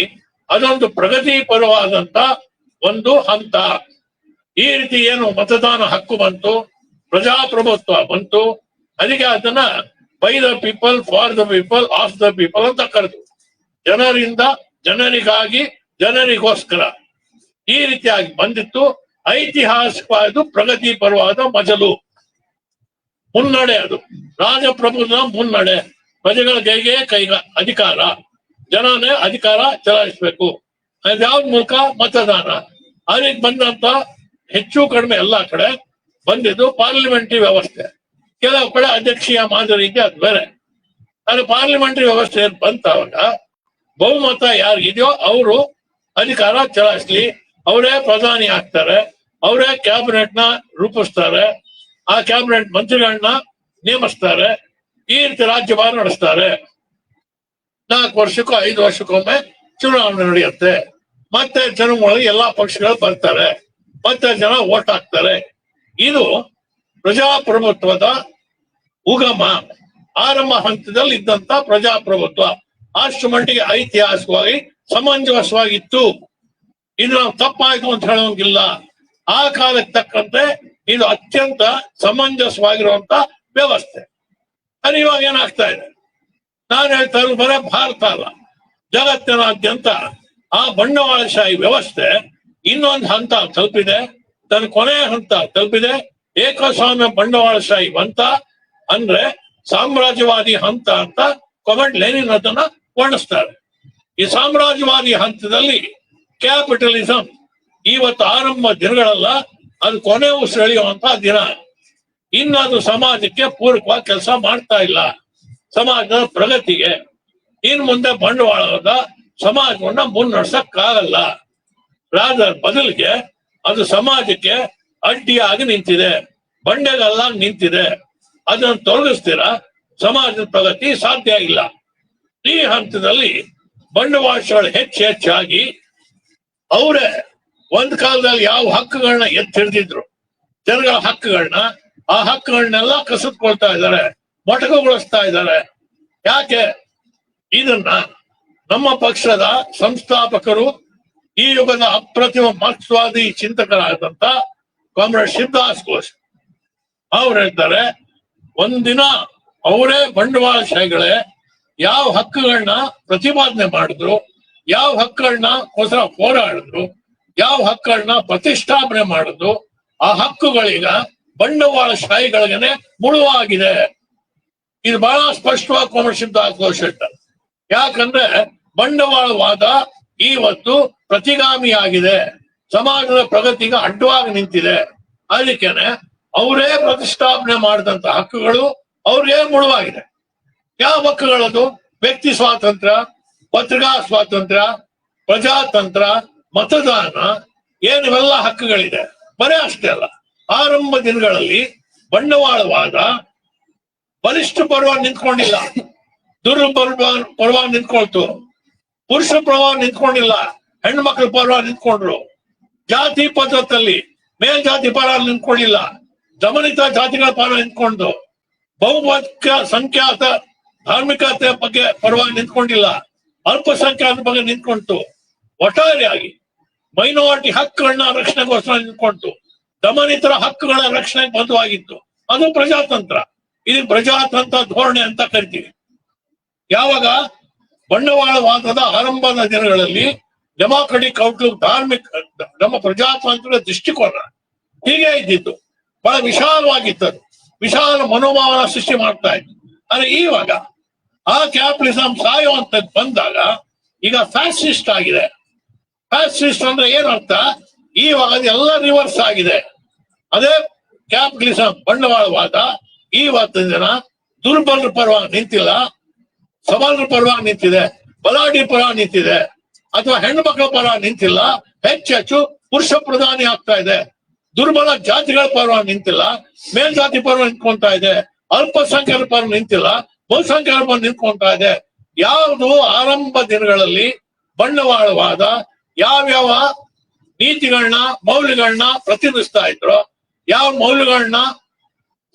ಅದೊಂದು ಪ್ರಗತಿ ಪರವಾದಂತ ಒಂದು ಹಂತ. ಈ ರೀತಿ ಏನು ಮತದಾನ ಹಕ್ಕು ಬಂತು, ಪ್ರಜಾಪ್ರಭುತ್ವ ಬಂತು, ಅದಕ್ಕೆ ಅದನ್ನ by the people, for the people, of the people ಅಂತ ಕರೆದು, ಜನರಿಂದ, ಜನರಿಗಾಗಿ, ಜನರಿಗೋಸ್ಕರ ಈ ರೀತಿಯಾಗಿ ಬಂದಿತ್ತು. ಐತಿಹಾಸಿಕವಾದ ಪ್ರಗತಿ ಪರವಾದ ಮಜಲು, ಮುನ್ನಡೆ. ಅದು ರಾಜಪ್ರಭುತ್ವ ಮುನ್ನಡೆ. ಪ್ರಜೆಗಳ ಕೈಗೆ ಅಧಿಕಾರ, ಜನನೇ ಅಧಿಕಾರ ಚಲಾಯಿಸಬೇಕು. ಅದ್ಯಾವ್ದ ಮೂಲಕ? ಮತದಾನ. ಅದಕ್ಕೆ ಬಂದಂತ ಹೆಚ್ಚು ಕಡಿಮೆ ಎಲ್ಲಾ ಕಡೆ ಬಂದಿದ್ದು ಪಾರ್ಲಿಮೆಂಟರಿ ವ್ಯವಸ್ಥೆ. ಕೆಲವು ಕಡೆ ಅಧ್ಯಕ್ಷೀಯ ಮಾದರಿ ಇದೆ, ಅದು ಬೇರೆ. ಅದು ಪಾರ್ಲಿಮೆಂಟರಿ ವ್ಯವಸ್ಥೆ ಬಂತಾವಾಗ ಬಹುಮತ ಯಾರಿಗಿದೆಯೋ ಅವರು ಅಧಿಕಾರ ಚಲಾಯಿಸ್ಲಿ, ಅವರೇ ಪ್ರಧಾನಿ ಆಗ್ತಾರೆ, ಅವರೇ ಕ್ಯಾಬಿನೆಟ್ ನ ರೂಪಿಸ್ತಾರೆ, ಆ ಕ್ಯಾಬಿನೆಟ್ ಮಂತ್ರಿಗಳನ್ನ ನೇಮಿಸ್ತಾರೆ. ಈ ರೀತಿ ರಾಜ್ಯಭಾರ ನಡೆಸ್ತಾರೆ. 4 ವರ್ಷಕ್ಕೂ 5 ವರ್ಷಕ್ಕೊಮ್ಮೆ ಚುನಾವಣೆ ನಡೆಯುತ್ತೆ. ಮತ್ತೆ ಜನಗಳಿಗೆ ಎಲ್ಲಾ ಪಕ್ಷಗಳು ಬರ್ತಾರೆ, ಮತ್ತೆ ಜನ ವೋಟ್ ಹಾಕ್ತಾರೆ. ಇದು ಪ್ರಜಾಪ್ರಭುತ್ವದ ಉಗಮ, ಆರಂಭ ಹಂತದಲ್ಲಿ ಇದ್ದಂತ ಪ್ರಜಾಪ್ರಭುತ್ವ. ಅಷ್ಟು ಮಟ್ಟಿಗೆ ಐತಿಹಾಸಿಕವಾಗಿ ಸಮಂಜಸವಾಗಿತ್ತು. ಇದು ನಾವು ತಪ್ಪಾಯ್ತು ಅಂತ ಹೇಳೋಂಗಿಲ್ಲ. ಆ ಕಾಲಕ್ಕೆ ತಕ್ಕಂತೆ ಇದು ಅತ್ಯಂತ ಸಮಂಜಸವಾಗಿರುವಂತ ವ್ಯವಸ್ಥೆ. ಅದು ಇವಾಗ ಏನಾಗ್ತಾ ಇದೆ? ನಾನು ಹೇಳ್ತಾ ಇರೋದು ಬರೀ ಭಾರತ ಅಲ್ಲ, ಜಗತ್ತಿನಾದ್ಯಂತ ಆ ಬಂಡವಾಳಶಾಹಿ ವ್ಯವಸ್ಥೆ ಇನ್ನೊಂದು ಹಂತ ತಲುಪಿದೆ, ತನ್ನ ಕೊನೆಯ ಹಂತ ತಲುಪಿದೆ. ಏಕಸ್ವಾಮ್ಯ ಬಂಡವಾಳಶಾಹಿ ಹಂತ ಅಂದ್ರೆ ಸಾಮ್ರಾಜ್ಯವಾದಿ ಹಂತ ಅಂತ ಕೊಮೆಂಟ್ ಲೆನಿನ್ ಅದನ್ನ ವರ್ಣಿಸ್ತಾರೆ. ಈ ಸಾಮ್ರಾಜ್ಯವಾದಿ ಹಂತದಲ್ಲಿ ಕ್ಯಾಪಿಟಲಿಸಂ ಇವತ್ತು ಆರಂಭ ದಿನಗಳಲ್ಲ, ಅದು ಕೊನೆ ಉಸಿರೆಳೆಯುವಂತ ದಿನ. ಇನ್ನು ಅದು ಸಮಾಜಕ್ಕೆ ಪೂರಕವಾಗಿ ಕೆಲಸ ಮಾಡ್ತಾ ಇಲ್ಲ, ಸಮಾಜದ ಪ್ರಗತಿಗೆ. ಇನ್ ಮುಂದೆ ಬಂಡವಾಳದ ಸಮಾಜವನ್ನ ಮುನ್ನಡೆಸಕ್ಕಾಗಲ್ಲ. ಬದಲಿಗೆ ಅದು ಸಮಾಜಕ್ಕೆ ಅಡ್ಡಿಯಾಗಿ ನಿಂತಿದೆ, ಬಂಡೆಗಲ್ಲ ನಿಂತಿದೆ. ಅದನ್ನು ತೊಲಗಿಸ್ತೀರಾ ಸಮಾಜದ ಪ್ರಗತಿ ಸಾಧ್ಯ ಇಲ್ಲ. ಈ ಹಂತದಲ್ಲಿ ಬಂಡವಾಳಶಾಹಿಗಳು ಹೆಚ್ಚಾಗಿ ಅವರೇ ಒಂದ್ ಕಾಲದಲ್ಲಿ ಯಾವ ಹಕ್ಕುಗಳನ್ನ ಎತ್ತಿಡ್ದಿದ್ರು, ಜನಗಳ ಹಕ್ಕುಗಳನ್ನ, ಆ ಹಕ್ಕುಗಳನ್ನೆಲ್ಲ ಕಸಿದುಕೊಳ್ತಾ ಇದ್ದಾರೆ, ಮೊಟಕುಗೊಳಿಸ್ತಾ ಇದ್ದಾರೆ. ಯಾಕೆ? ಇದನ್ನ ನಮ್ಮ ಪಕ್ಷದ ಸಂಸ್ಥಾಪಕರು, ಈ ಯುಗದ ಅಪ್ರತಿಮ ಮಾರ್ಕ್ಸ್ವಾದಿ ಚಿಂತಕರಾದಂತ ಕಾಮ್ರೇಡ್ ಶಿವದಾಸ್ ಘೋಷ್ ಅವ್ರು ಹೇಳ್ತಾರೆ, ಒಂದಿನ ಅವರೇ ಬಂಡವಾಳಶಾಹಿಗಳೇ ಯಾವ ಹಕ್ಕುಗಳನ್ನ ಪ್ರತಿಪಾದನೆ ಮಾಡಿದ್ರು, ಯಾವ ಹಕ್ಕುಗಳನ್ನ ಹೋರಾಡಿದ್ರು, ಯಾವ ಹಕ್ಕುಗಳನ್ನ ಪ್ರತಿಷ್ಠಾಪನೆ ಮಾಡಿದ್ರು, ಆ ಹಕ್ಕುಗಳೀಗ ಬಂಡವಾಳಶಾಹಿಗಳಿಗೇನೆ ಮುಳುವಾಗಿದೆ. ಇದು ಬಹಳ ಸ್ಪಷ್ಟವಾಗಿ ಕಾಮ್ರೇಡ್ ಶಿವದಾಸ್ ಘೋಷ್ ಹೇಳ್ತಾರೆ. ಯಾಕಂದ್ರೆ ಬಂಡವಾಳವಾದ ಇವತ್ತು ಪ್ರತಿಗಾಮಿಯಾಗಿದೆ, ಸಮಾಜದ ಪ್ರಗತಿಗೆ ಅಡ್ಡವಾಗಿ ನಿಂತಿದೆ. ಅದಕ್ಕೇನೆ ಅವರೇ ಪ್ರತಿಷ್ಠಾಪನೆ ಮಾಡಿದಂತ ಹಕ್ಕುಗಳು ಅವ್ರಿಗೆ ಮುಳುವಾಗಿದೆ. ಯಾವ ಹಕ್ಕುಗಳದು? ವ್ಯಕ್ತಿ ಸ್ವಾತಂತ್ರ್ಯ, ಪತ್ರಿಕಾ ಸ್ವಾತಂತ್ರ್ಯ, ಪ್ರಜಾತಂತ್ರ, ಮತದಾನ, ಏನಿವೆಲ್ಲ ಹಕ್ಕುಗಳಿದೆ. ಬರೇ ಅಷ್ಟೇ ಅಲ್ಲ, ಆರಂಭ ದಿನಗಳಲ್ಲಿ ಬಂಡವಾಳವಾದ ಬಲಿಷ್ಠ ಪರವಾಗಿ ನಿಂತ್ಕೊಂಡಿಲ್ಲ, ದುರ್ಬಲ ಪರವಾಗಿ ನಿಂತ್ಕೊಳ್ತು. ಪುರುಷ ಪರವಾಗಿ ನಿಂತ್ಕೊಂಡಿಲ್ಲ, ಹೆಣ್ಣು ಮಕ್ಕಳ ಪರವಾಗಿ ನಿಂತ್ಕೊಂಡ್ರು. ಜಾತಿ ಪದ್ಧತಿಯಲ್ಲಿ ಮೇಲ್ಜಾತಿ ಪರ ನಿಂತ್ಕೊಂಡಿಲ್ಲ, ದಮನಿತ ಜಾತಿಗಳ ಪರ ನಿಂತ್ಕೊಂಡು. ಸಂಖ್ಯಾತ ಧಾರ್ಮಿಕತೆ ಬಗ್ಗೆ ಪರವಾಗಿ ನಿಂತ್ಕೊಂಡಿಲ್ಲ, ಅಲ್ಪಸಂಖ್ಯಾತ ಬಗ್ಗೆ ನಿಂತ್ಕೊಂತು. ಒಟ್ಟಾರೆಯಾಗಿ ಮೈನಾರಿಟಿ ಹಕ್ಕುಗಳನ್ನ ರಕ್ಷಣೆಗೋಸ್ಕರ ನಿಂತ್ಕೊಂತು. ದಮನಿತರ ಹಕ್ಕುಗಳ ರಕ್ಷಣೆಗೆ ಬದ್ಧವಾಗಿತ್ತು. ಅದು ಪ್ರಜಾತಂತ್ರ. ಇದು ಪ್ರಜಾತಂತ್ರ ಧೋರಣೆ ಅಂತ ಕರಿತೀವಿ. ಯಾವಾಗ ಬಂಡವಾಳವಾದದ ಆರಂಭದ ದಿನಗಳಲ್ಲಿ ಡೆಮಾಕ್ರೆಟಿಕ್ ಔಟ್ಲುಕ್, ನಮ್ಮ ಪ್ರಜಾತಾಂತ್ರಿಕ ದೃಷ್ಟಿಕೋನ ಹೀಗೆ ಇದ್ದಿತ್ತು, ಬಹಳ ವಿಶಾಲವಾಗಿತ್ತು, ವಿಶಾಲ ಮನೋಭಾವನ ಸೃಷ್ಟಿ ಮಾಡ್ತಾ ಇತ್ತು. ಆದ್ರೆ ಇವಾಗ ಆ ಕ್ಯಾಪಿಟಲಿಸಂ ಸಾಯುವಂತದ್ದು ಬಂದಾಗ ಈಗ ಫ್ಯಾಸಿಸ್ಟ್ ಆಗಿದೆ. ಫ್ಯಾಸಿಸ್ಟ್ ಅಂದ್ರೆ ಏನರ್ಥ? ಇವಾಗ ಎಲ್ಲ ರಿವರ್ಸ್ ಆಗಿದೆ. ಅದೇ ಕ್ಯಾಪಿಟಲಿಸಂ ಬಂಡವಾಳವಾದ ಇವತ್ತಿನ ದಿನ ದುರ್ಬಲರ ಪರವಾಗಿ ನಿಂತಿಲ್ಲ, ಸಬಲರ ಪರವಾಗಿ ನಿಂತಿದೆ, ಬಲಾಢ್ಯ ಪರವಾಗಿ ನಿಂತಿದೆ. ಅಥವಾ ಹೆಣ್ಣು ಮಕ್ಕಳ ಪರವಾಗಿ ನಿಂತಿಲ್ಲ, ಹೆಚ್ಚೆಚ್ಚು ಪುರುಷ ಪ್ರಧಾನಿ ಆಗ್ತಾ ಇದೆ. ದುರ್ಬಲ ಜಾತಿಗಳ ಪರವಾಗಿ ನಿಂತಿಲ್ಲ, ಮೇಲ್ಜಾತಿ ಪರವಾಗಿ ನಿಂತ್ಕೊಂತಾ ಇದೆ. ಅಲ್ಪಸಂಖ್ಯಾತರ ಪರ ನಿಂತಿಲ್ಲ, ಬಹುಸಂಖ್ಯಾತರ ಪರ ನಿಂತ್ಕೊಂತಾ ಇದೆ. ಯಾವುದು ಆರಂಭ ದಿನಗಳಲ್ಲಿ ಬಂಡವಾಳವಾದ ಯಾವ್ಯಾವ ನೀತಿಗಳನ್ನ, ಮೌಲ್ಯಗಳನ್ನ ಪ್ರತಿನಿಧಿಸ್ತಾ ಇದ್ರು, ಯಾವ ಮೌಲ್ಯಗಳನ್ನ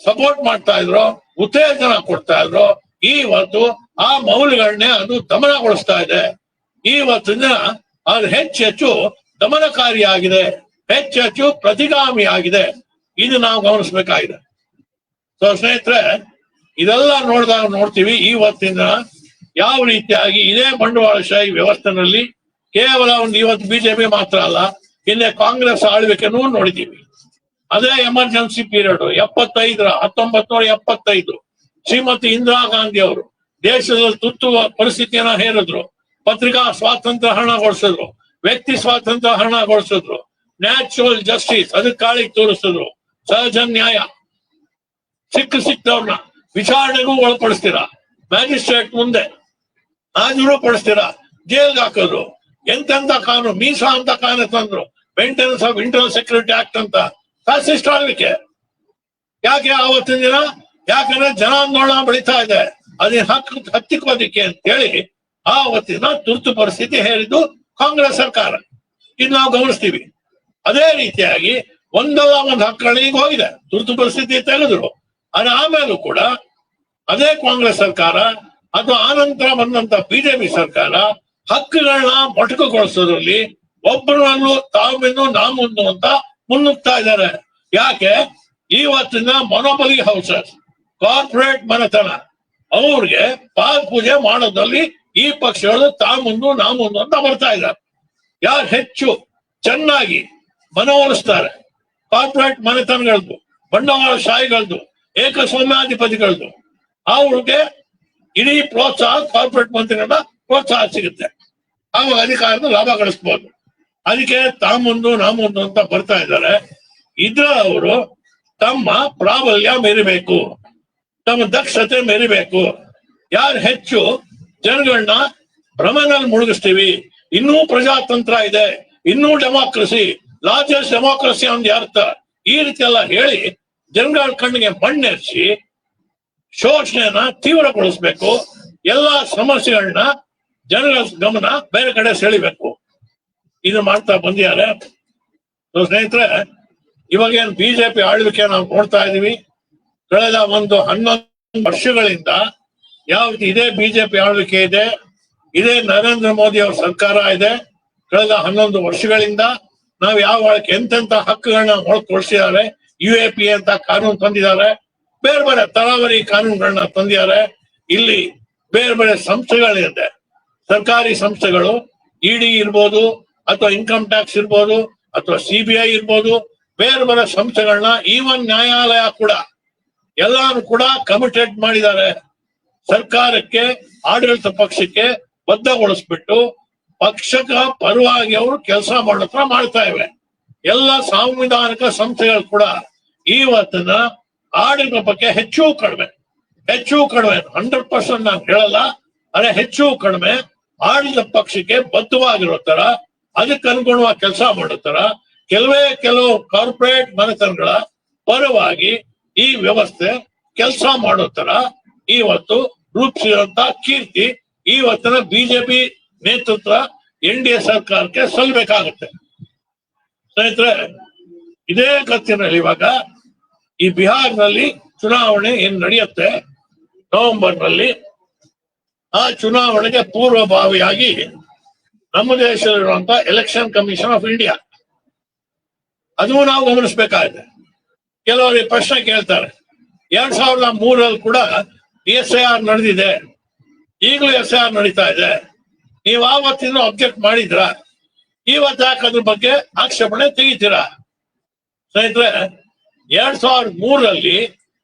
ಸಪೋರ್ಟ್ ಮಾಡ್ತಾ ಇದ್ರು, ಉತ್ತೇಜನ ಕೊಡ್ತಾ ಇದ್ರು, ಇವತ್ತು ಆ ಮೌಲ್ಯಗಳನ್ನೇ ಅದು ದಮನಗೊಳಿಸ್ತಾ ಇದೆ. ಇವತ್ತಿನ ಅದು ಹೆಚ್ಚೆಚ್ಚು ದಮನಕಾರಿಯಾಗಿದೆ, ಹೆಚ್ಚೆಚ್ಚು ಪ್ರತಿಗಾಮಿಯಾಗಿದೆ. ಇದು ನಾವು ಗಮನಿಸಬೇಕಾಗಿದೆ. ಸೊ ಸ್ನೇಹಿತರೆ, ಇದೆಲ್ಲ ನೋಡ್ತೀವಿ ಇವತ್ತಿನ ಯಾವ ರೀತಿಯಾಗಿ ಇದೇ ಬಂಡವಾಳಶಾಹಿ ವ್ಯವಸ್ಥೆನಲ್ಲಿ ಕೇವಲ ಒಂದು ಇವತ್ತು ಬಿಜೆಪಿ ಮಾತ್ರ ಅಲ್ಲ, ಹಿಂದೆ ಕಾಂಗ್ರೆಸ್ ಆಳ್ವಿಕೆನೂ ನೋಡಿದ್ದೀವಿ. ಅದೇ ಎಮರ್ಜೆನ್ಸಿ ಪೀರಿಯಡ್ 1975 ಶ್ರೀಮತಿ ಇಂದಿರಾ ಗಾಂಧಿ ಅವರು ದೇಶದಲ್ಲಿ ತುರ್ತು ಪರಿಸ್ಥಿತಿಯನ್ನ ಹೇರಿದ್ರು. ಪತ್ರಿಕಾ ಸ್ವಾತಂತ್ರ್ಯ ಹರಣಗೊಳಿಸಿದ್ರು, ವ್ಯಕ್ತಿ ಸ್ವಾತಂತ್ರ್ಯ ಹರಣಗೊಳಿಸಿದ್ರು, ನ್ಯಾಚುರಲ್ ಜಸ್ಟಿಸ್ ಅದಕ್ಕೆ ಕಾಳಿಗೆ ತೋರಿಸಿದ್ರು, ಸಹಜ ನ್ಯಾಯ ಸಿಕ್ಕವ್ರನ್ನ ವಿಚಾರಣೆಗೂ ಒಳಪಡಿಸ್ತೀರಾ, ಮ್ಯಾಜಿಸ್ಟ್ರೇಟ್ ಮುಂದೆ ಹಾಜರು ಪಡಿಸ್ತೀರಾ, ಜೈಲ್ಗೆ ಹಾಕೋದು. ಎಂತೆಂತ ಕಾನೂನು, ಮೀಸಾ ಅಂತ ಕಾನೂನು ತಂದ್ರು, maintenance of internal security act ಅಂತ. ಫ್ಯಾಸಿಸ್ಟ್ ಆಳ್ವಿಕೆ. ಯಾಕೆ ಆವತ್ತಿನ ದಿನ? ಯಾಕಂದ್ರೆ ಜನಾಂದೋಲನ ಬೆಳೀತಾ ಇದೆ, ಅದನ್ನ ಹತ್ತಿಕ್ಕೋದಿಕ್ಕೆ ಅಂತೇಳಿ ಆವತ್ತಿನ ತುರ್ತು ಪರಿಸ್ಥಿತಿ ಹೇರಿದ್ದು ಕಾಂಗ್ರೆಸ್ ಸರ್ಕಾರ. ಇದು ನಾವು ಗಮನಿಸ್ತೀವಿ. ಅದೇ ರೀತಿಯಾಗಿ ಒಂದಲ್ಲ ಒಂದು ಹಕ್ಕುಗಳಿಗೆ ಹೋಗಿದೆ, ತುರ್ತು ಪರಿಸ್ಥಿತಿ ತೆಗೆದ್ರು. ಆದ್ರೆ ಆಮೇಲೂ ಕೂಡ ಅದೇ ಕಾಂಗ್ರೆಸ್ ಸರ್ಕಾರ ಅಥವಾ ಆನಂತರ ಬಂದಂತ ಬಿಜೆಪಿ ಸರ್ಕಾರ ಹಕ್ಕುಗಳನ್ನ ಮೊಟಕುಗೊಳಿಸೋದ್ರಲ್ಲಿ ಒಬ್ಬರಲ್ಲೂ ತಾವಿನ್ನು ನಾಮುಂದು ಅಂತ ಮುನ್ನುಗ್ತಾ ಇದ್ದಾರೆ. ಯಾಕೆ? ಇವತ್ತಿನ ಮೊನೊಪಲಿ ಹೌಸಸ್, ಕಾರ್ಪೊರೇಟ್ ಮನೆತನ, ಅವ್ರಿಗೆ ಪಾದ ಪೂಜೆ ಮಾಡೋದ್ರಲ್ಲಿ ಈ ಪಕ್ಷಗಳು ತಾಮುಂದು ನಾಮುಂದು ಅಂತ ಬರ್ತಾ ಇದ್ದಾರೆ. ಯಾರು ಹೆಚ್ಚು ಚೆನ್ನಾಗಿ ಮನವೊಲಿಸ್ತಾರೆ, ಕಾರ್ಪೊರೇಟ್ ಮನೆತನಗಳದ್ದು, ಬಂಡವಾಳಶಾಹಿಗಳದ್ದು, ಏಕಸ್ವಾಮ್ಯಾಧಿಪತಿಗಳದ್ದು, ಅವ್ರಿಗೆ ಇಡೀ ಪ್ರೋತ್ಸಾಹ ಕಾರ್ಪೊರೇಟ್ ಮಂತ್ರಿಗಳ ಪ್ರೋತ್ಸಾಹ ಸಿಗುತ್ತೆ. ಆವಾಗ ಅಧಿಕಾರದ ಲಾಭ ಗಳಿಸ್ಬೋದು. ಅದಕ್ಕೆ ತಾಮುಂದು ನಾಮುಂದು ಅಂತ ಬರ್ತಾ ಇದ್ದಾರೆ. ಇದ್ರ ಅವರು ತಮ್ಮ ಪ್ರಾಬಲ್ಯ ಮೆರಿಬೇಕು, ತಮ್ಮ ದಕ್ಷತೆ ಮೆರಿಬೇಕು. ಯಾರು ಹೆಚ್ಚು ಜನಗಳನ್ನ ಭ್ರಮನಲ್ಲಿ ಮುಳುಗಿಸ್ತೀವಿ, ಇನ್ನೂ ಪ್ರಜಾತಂತ್ರ ಇದೆ, ಇನ್ನೂ ಡೆಮಾಕ್ರಸಿ, ಲಾರ್ಜೆಸ್ಟ್ ಡೆಮಾಕ್ರಸಿ ಅಂದ್ ಅರ್ಥ, ಈ ರೀತಿ ಎಲ್ಲ ಹೇಳಿ ಜನಗಳ ಕಣ್ಣಿಗೆ ಮಣ್ಣೆರ್ಸಿ ಶೋಷಣೆಯನ್ನ ತೀವ್ರಗೊಳಿಸ್ಬೇಕು. ಎಲ್ಲಾ ಸಮಸ್ಯೆಗಳನ್ನ ಜನಗಳ ಗಮನ ಬೇರೆ ಕಡೆ ಸೆಳಿಬೇಕು. ಇದು ಮಾಡ್ತಾ ಬಂದಿದ್ದಾರೆ. ಸ್ನೇಹಿತರೆ, ಇವಾಗ ಏನ್ ಬಿಜೆಪಿ ಆಳ್ವಿಕೆ ನಾವು ನೋಡ್ತಾ ಇದೀವಿ, ಕಳೆದ 11 ವರ್ಷಗಳಿಂದ ಯಾವ ಇದೇ ಬಿಜೆಪಿ ಆಳ್ವಿಕೆ ಇದೆ, ಇದೇ ನರೇಂದ್ರ ಮೋದಿ ಅವರ ಸರ್ಕಾರ ಇದೆ. ಕಳೆದ 11 ವರ್ಷಗಳಿಂದ ನಾವು ಯಾವ ಎಂತೆಂತ ಹಕ್ಕುಗಳನ್ನ ಕೊಡಿಸಿದ್ದಾರೆ. UAP ಅಂತ ಕಾನೂನು ತಂದಿದ್ದಾರೆ, ಬೇರೆ ಬೇರೆ ತರಾವರಿ ಕಾನೂನುಗಳನ್ನ ತಂದಿದ್ದಾರೆ. ಇಲ್ಲಿ ಬೇರೆ ಬೇರೆ ಸಂಸ್ಥೆಗಳಿದೆ, ಸರ್ಕಾರಿ ಸಂಸ್ಥೆಗಳು, ED ಇರ್ಬೋದು, ಅಥವಾ ಇನ್ಕಮ್ ಟ್ಯಾಕ್ಸ್ ಇರ್ಬೋದು, ಅಥವಾ CBI ಇರ್ಬೋದು, ಬೇರೆ ಬೇರೆ ಸಂಸ್ಥೆಗಳನ್ನ, ಈವನ್ ನ್ಯಾಯಾಲಯ ಕೂಡ ಎಲ್ಲಾನು ಕೂಡ ಕಮಿಟೆಡ್ ಮಾಡಿದ್ದಾರೆ. ಸರ್ಕಾರಕ್ಕೆ, ಆಡಳಿತ ಪಕ್ಷಕ್ಕೆ ಬದ್ಧಗೊಳಿಸ್ಬಿಟ್ಟು ಪಕ್ಷಕ ಪರವಾಗಿ ಅವರು ಕೆಲಸ ಮಾಡೋತ್ರ ಮಾಡ್ತಾ ಇವೆ. ಎಲ್ಲ ಸಾಂವಿಧಾನಿಕ ಸಂಸ್ಥೆಗಳು ಕೂಡ ಇವತ್ತಿನ ಆಡಳಿತ ಬಗ್ಗೆ ಹೆಚ್ಚು ಕಡಿಮೆ 100% ನಾನು ಹೇಳಲ್ಲ, ಅದೇ ಹೆಚ್ಚು ಕಡಿಮೆ ಆಡಳಿತ ಪಕ್ಷಕ್ಕೆ ಬದ್ಧವಾಗಿರೋ ತರ, ಅದಕ್ಕೆ ಅನುಗುಣವಾಗಿ ಕೆಲಸ ಮಾಡೋ ತರ, ಕೆಲವು ಕಾರ್ಪೊರೇಟ್ ಮನೆತನಗಳ ಪರವಾಗಿ ಈ ವ್ಯವಸ್ಥೆ ಕೆಲಸ ಮಾಡೋ ತರ ಇವತ್ತು ರೂಪಿಸಿರುವಂತ ಕೀರ್ತಿ ಇವತ್ತಿನ ಬಿಜೆಪಿ ನೇತೃತ್ವ NDA ಸರ್ಕಾರಕ್ಕೆ ಸಲ್ಲಬೇಕಾಗುತ್ತೆ. ಸ್ನೇಹಿತರೆ, ಇದೇ ಕತ್ತಿನಲ್ಲಿ ಇವಾಗ ಈ ಬಿಹಾರ್ನಲ್ಲಿ ಚುನಾವಣೆ ಏನ್ ನಡೆಯುತ್ತೆ ನವೆಂಬರ್ನಲ್ಲಿ, ಆ ಚುನಾವಣೆಗೆ ಪೂರ್ವಭಾವಿಯಾಗಿ ನಮ್ಮ ದೇಶದಲ್ಲಿರುವಂತ ಎಲೆಕ್ಷನ್ ಕಮಿಷನ್ ಆಫ್ ಇಂಡಿಯಾ, ಅದು ನಾವು ಗಮನಿಸಬೇಕಾಗಿದೆ. ಕೆಲವರು ಪ್ರಶ್ನೆ ಕೇಳ್ತಾರೆ, 2003 ಕೂಡ SIR ನಡೆದಿದೆ, ಈಗಲೂ SIR ನಡೀತಾ ಇದೆ, ನೀವು ಆವತ್ತಿನ ಅಬ್ಜೆಕ್ಟ್ ಮಾಡಿದ್ರ, ಇವತ್ತು ಯಾಕೆ ಅದ್ರ ಬಗ್ಗೆ ಆಕ್ಷೇಪಣೆ ತೆಗಿತೀರಾ? ಸ್ನೇಹಿತರೆ, 2003